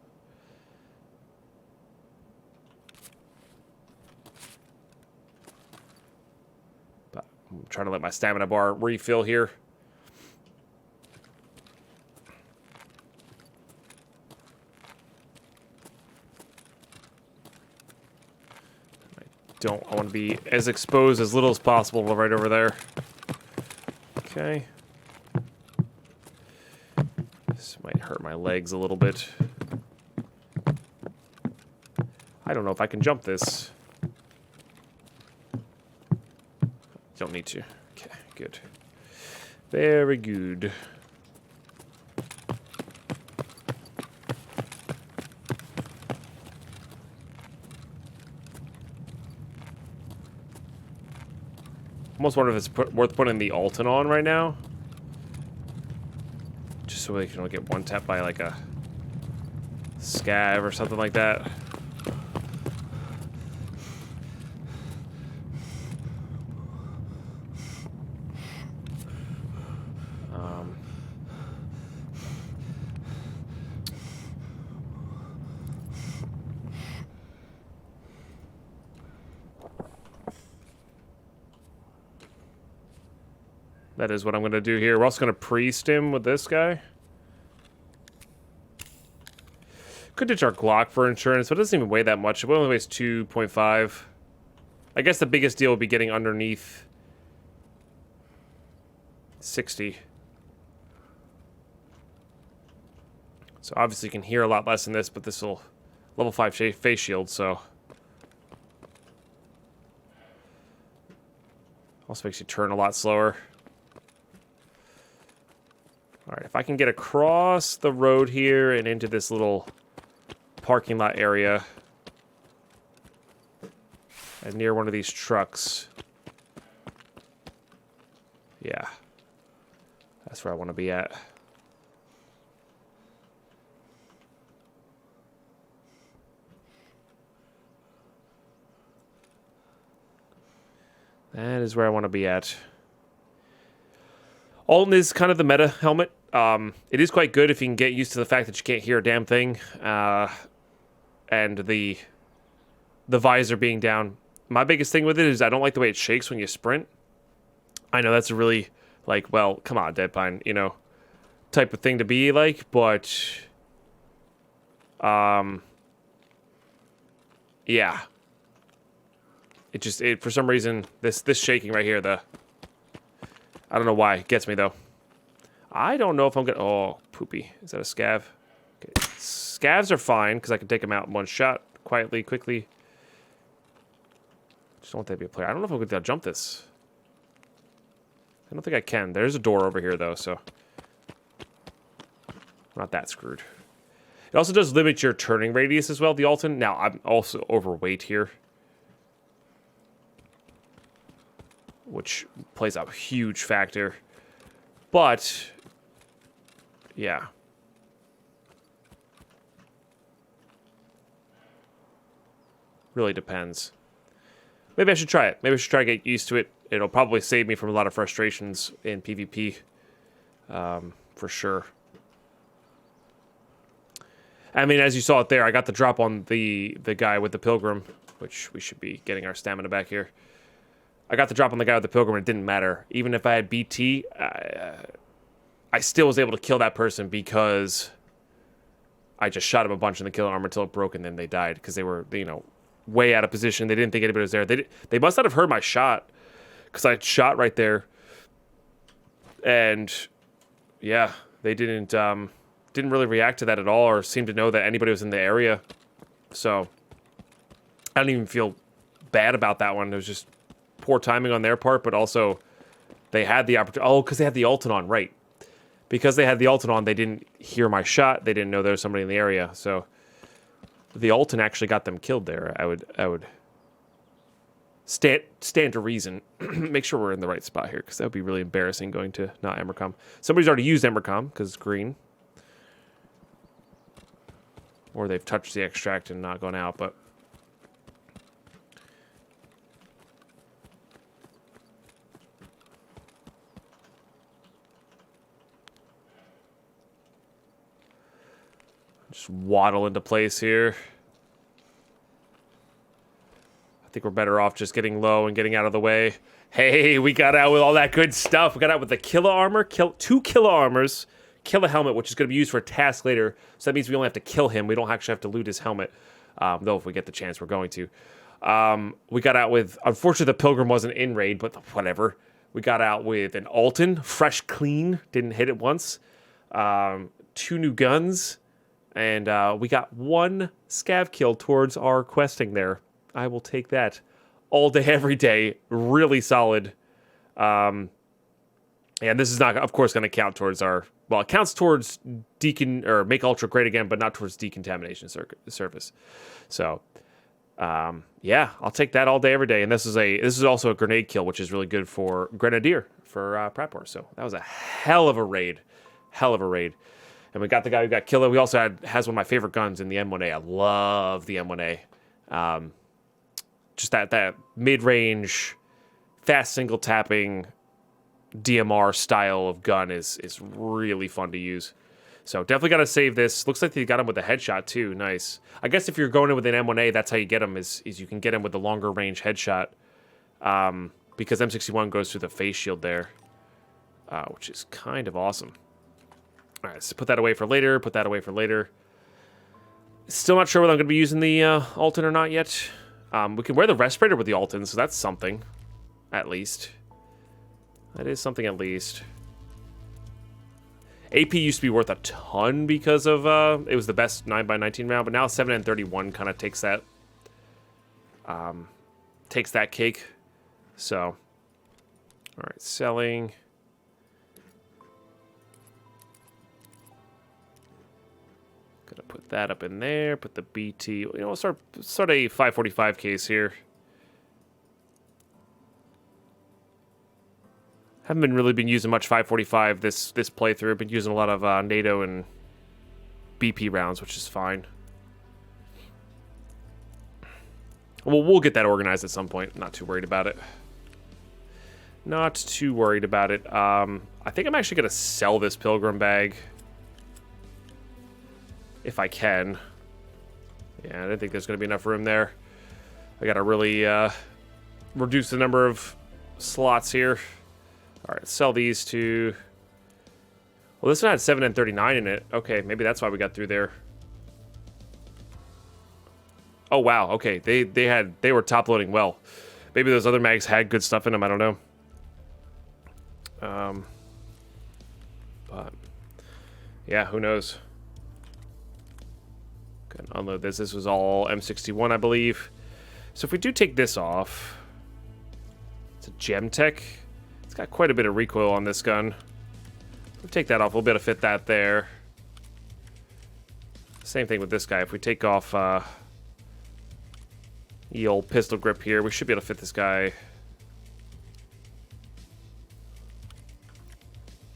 But I'm trying to let my stamina bar refill here. I want to be as exposed as little as possible right over there. Okay. This might hurt my legs a little bit. I don't know if I can jump this. Don't need to. Okay, good. Very good. Almost wonder if it's worth putting the Alton on right now. Just so we can only get one tap by like a scav or something like that. That is what I'm going to do here. We're also going to pre-stim with this guy. Could ditch our Glock for insurance, but it doesn't even weigh that much. It only weighs 2.5. I guess the biggest deal would be getting underneath 60. So obviously you can hear a lot less in this, but this will level 5 face shield, so. Also makes you turn a lot slower. Alright, if I can get across the road here and into this little parking lot area and near one of these trucks. Yeah. That's where I want to be at. That is where I want to be at. Alton is kind of the meta helmet. It is quite good if you can get used to the fact that you can't hear a damn thing. And the visor being down. My biggest thing with it is I don't like the way it shakes when you sprint. I know that's a really, like, well, come on, Deadpine, you know, type of thing to be like, but, yeah. It just, for some reason, this shaking right here, I don't know why, it gets me, though. I don't know if I'm gonna, oh, poopy. Is that a scav? Okay. Scavs are fine, because I can take them out in one shot, quietly, quickly. Just don't want that to be a player. I don't know if I'm gonna jump this. I don't think I can. There's a door over here, though, so. I'm not that screwed. It also does limit your turning radius as well, the Alton. Now, I'm also overweight here. Which plays a huge factor. But, yeah. Really depends. Maybe I should try it. Maybe I should try to get used to it. It'll probably save me from a lot of frustrations in PvP. For sure. I mean, as you saw it there, I got the drop on the guy with the Pilgrim, which we should be getting our stamina back here. I got the drop on the guy with the Pilgrim, and it didn't matter. Even if I had BT, I still was able to kill that person because I just shot him a bunch in the kill armor until it broke, and then they died because they were, you know, way out of position. They didn't think anybody was there. They must not have heard my shot because I shot right there, and yeah, they didn't really react to that at all or seem to know that anybody was in the area. So I don't even feel bad about that one. It was just poor timing on their part, but also they had the opportunity. Oh, because they had the Alton on, right. Because they had the Alton on, they didn't hear my shot. They didn't know there was somebody in the area. So the Alton actually got them killed there. I would stand to reason. Make sure we're in the right spot here, because that would be really embarrassing going to not Emercom. Somebody's already used Emercom because it's green. Or they've touched the extract and not gone out, but just waddle into place here. I think we're better off just getting low and getting out of the way. Hey, we got out with all that good stuff. We got out with the Killa armor, 2 Killa armors, Killa helmet, which is going to be used for a task later. So that means we only have to kill him. We don't actually have to loot his helmet. Though if we get the chance, we're going to. We got out with, unfortunately the Pilgrim wasn't in raid, but whatever. We got out with an Alton, fresh, clean, didn't hit it once. 2 new guns. And we got 1 scav kill towards our questing there. I will take that all day, every day. Really solid. And this is not, of course, going to count towards our... Well, it counts towards make Ultra great again, but not towards decontamination service. So, Yeah, I'll take that all day, every day. And this is also a grenade kill, which is really good for Grenadier for Prepor. So that was a hell of a raid. Hell of a raid. And we got the guy who got killed. We also has one of my favorite guns in the M1A. I love the M1A. Just that mid-range, fast single tapping DMR style of gun is really fun to use. So definitely got to save this. Looks like they got him with a headshot too. Nice. I guess if you're going in with an M1A, that's how you get him, is you can get him with the longer range headshot. Because M61 goes through the face shield there, which is kind of awesome. All right, so put that away for later. Put that away for later. Still not sure whether I'm going to be using the Alton or not yet. We can wear the respirator with the Alton, so that's something, at least. That is something at least. AP used to be worth a ton because of it was the best 9x19 round, but now 7N31 kind of takes that cake. So, all right, selling. Gonna put that up in there. Put the BT. You know, we'll start a 545 case here. Haven't really been using much 545 this playthrough. I've been using a lot of NATO and BP rounds, which is fine. Well, we'll get that organized at some point. Not too worried about it. Not too worried about it. I think I'm actually going to sell this Pilgrim bag. If I can. Yeah, I don't think there's going to be enough room there. I got to really reduce the number of slots here. All right, sell these to... Well, this one had 7N39 in it. Okay, maybe that's why we got through there. Oh, wow. Okay, they were top-loading well. Maybe those other mags had good stuff in them. I don't know. But, yeah, who knows? Go ahead and unload this. This was all M61, I believe. So if we do take this off... It's a Gemtech. It's got quite a bit of recoil on this gun. We'll take that off. We'll be able to fit that there. Same thing with this guy. If we take off the old pistol grip here, we should be able to fit this guy.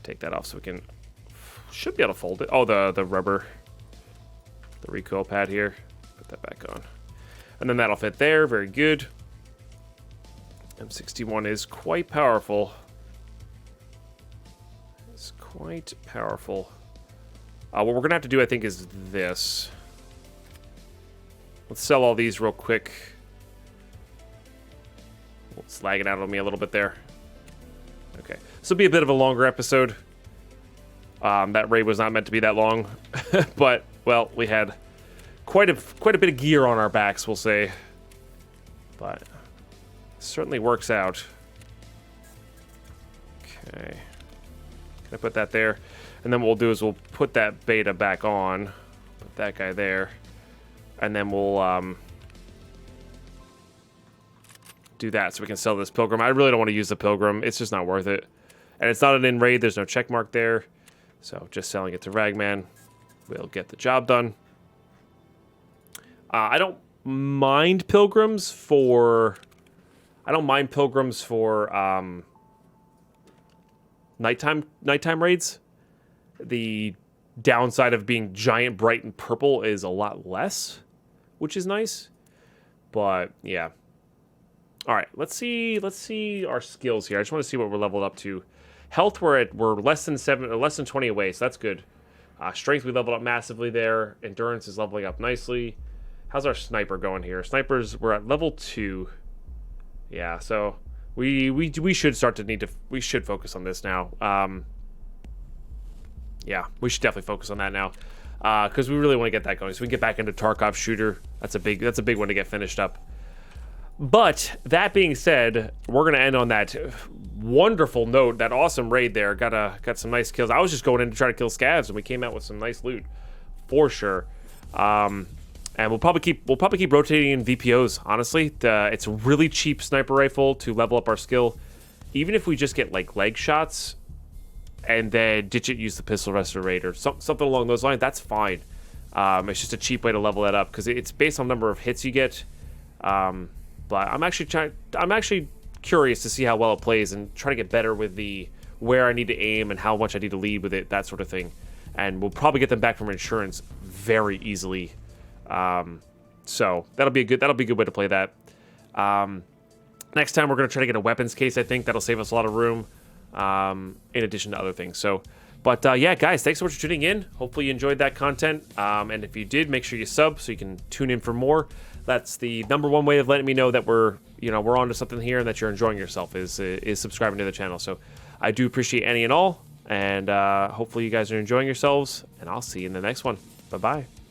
Take that off so we can... Should be able to fold it. Oh, the rubber. The recoil pad here. Put that back on. And then that'll fit there. Very good. M61 is quite powerful. It's quite powerful. What we're going to have to do, I think, is this. Let's sell all these real quick. It's lagging out on me a little bit there. Okay. This will be a bit of a longer episode. That raid was not meant to be that long. But, well, we had quite a bit of gear on our backs, we'll say. But certainly works out. Okay. Can I put that there? And then what we'll do is we'll put that beta back on. Put that guy there. And then we'll do that so we can sell this Pilgrim. I really don't want to use the Pilgrim. It's just not worth it. And it's not an in-raid. There's no check mark there. So just selling it to Ragman will get the job done. I don't mind Pilgrims for... nighttime raids. The downside of being giant, bright, and purple is a lot less, which is nice. But yeah. All right, let's see our skills here. I just want to see what we're leveled up to. Health, we're less than 20 away, so that's good. Strength, we leveled up massively there. Endurance is leveling up nicely. How's our sniper going here? Snipers, we're at level 2. Yeah, so we should start to we should focus on this now. Yeah, we should definitely focus on that now, because we really want to get that going, so we can get back into Tarkov shooter. That's a big one to get finished up. But that being said, we're gonna end on that wonderful note. That awesome raid there. Got some nice kills. I was just going in to try to kill scavs, and we came out with some nice loot for sure. And we'll probably keep rotating in VPOs. Honestly, it's a really cheap sniper rifle to level up our skill. Even if we just get like leg shots, and then ditch it, use the pistol rest of raid or something along those lines, that's fine. It's just a cheap way to level that up because it's based on the number of hits you get. But I'm actually curious to see how well it plays and try to get better with the where I need to aim and how much I need to lead with it, that sort of thing. And we'll probably get them back from insurance very easily. So that'll be a good way to play that. Next time we're gonna try to get a weapons case. I think that'll save us a lot of room, in addition to other things. So, but yeah, guys, thanks so much for tuning in. Hopefully you enjoyed that content. And if you did, make sure you sub so you can tune in for more. That's the #1 way of letting me know that we're onto something here and that you're enjoying yourself is subscribing to the channel. So I do appreciate any and all, and hopefully you guys are enjoying yourselves, and I'll see you in the next one. Bye-bye.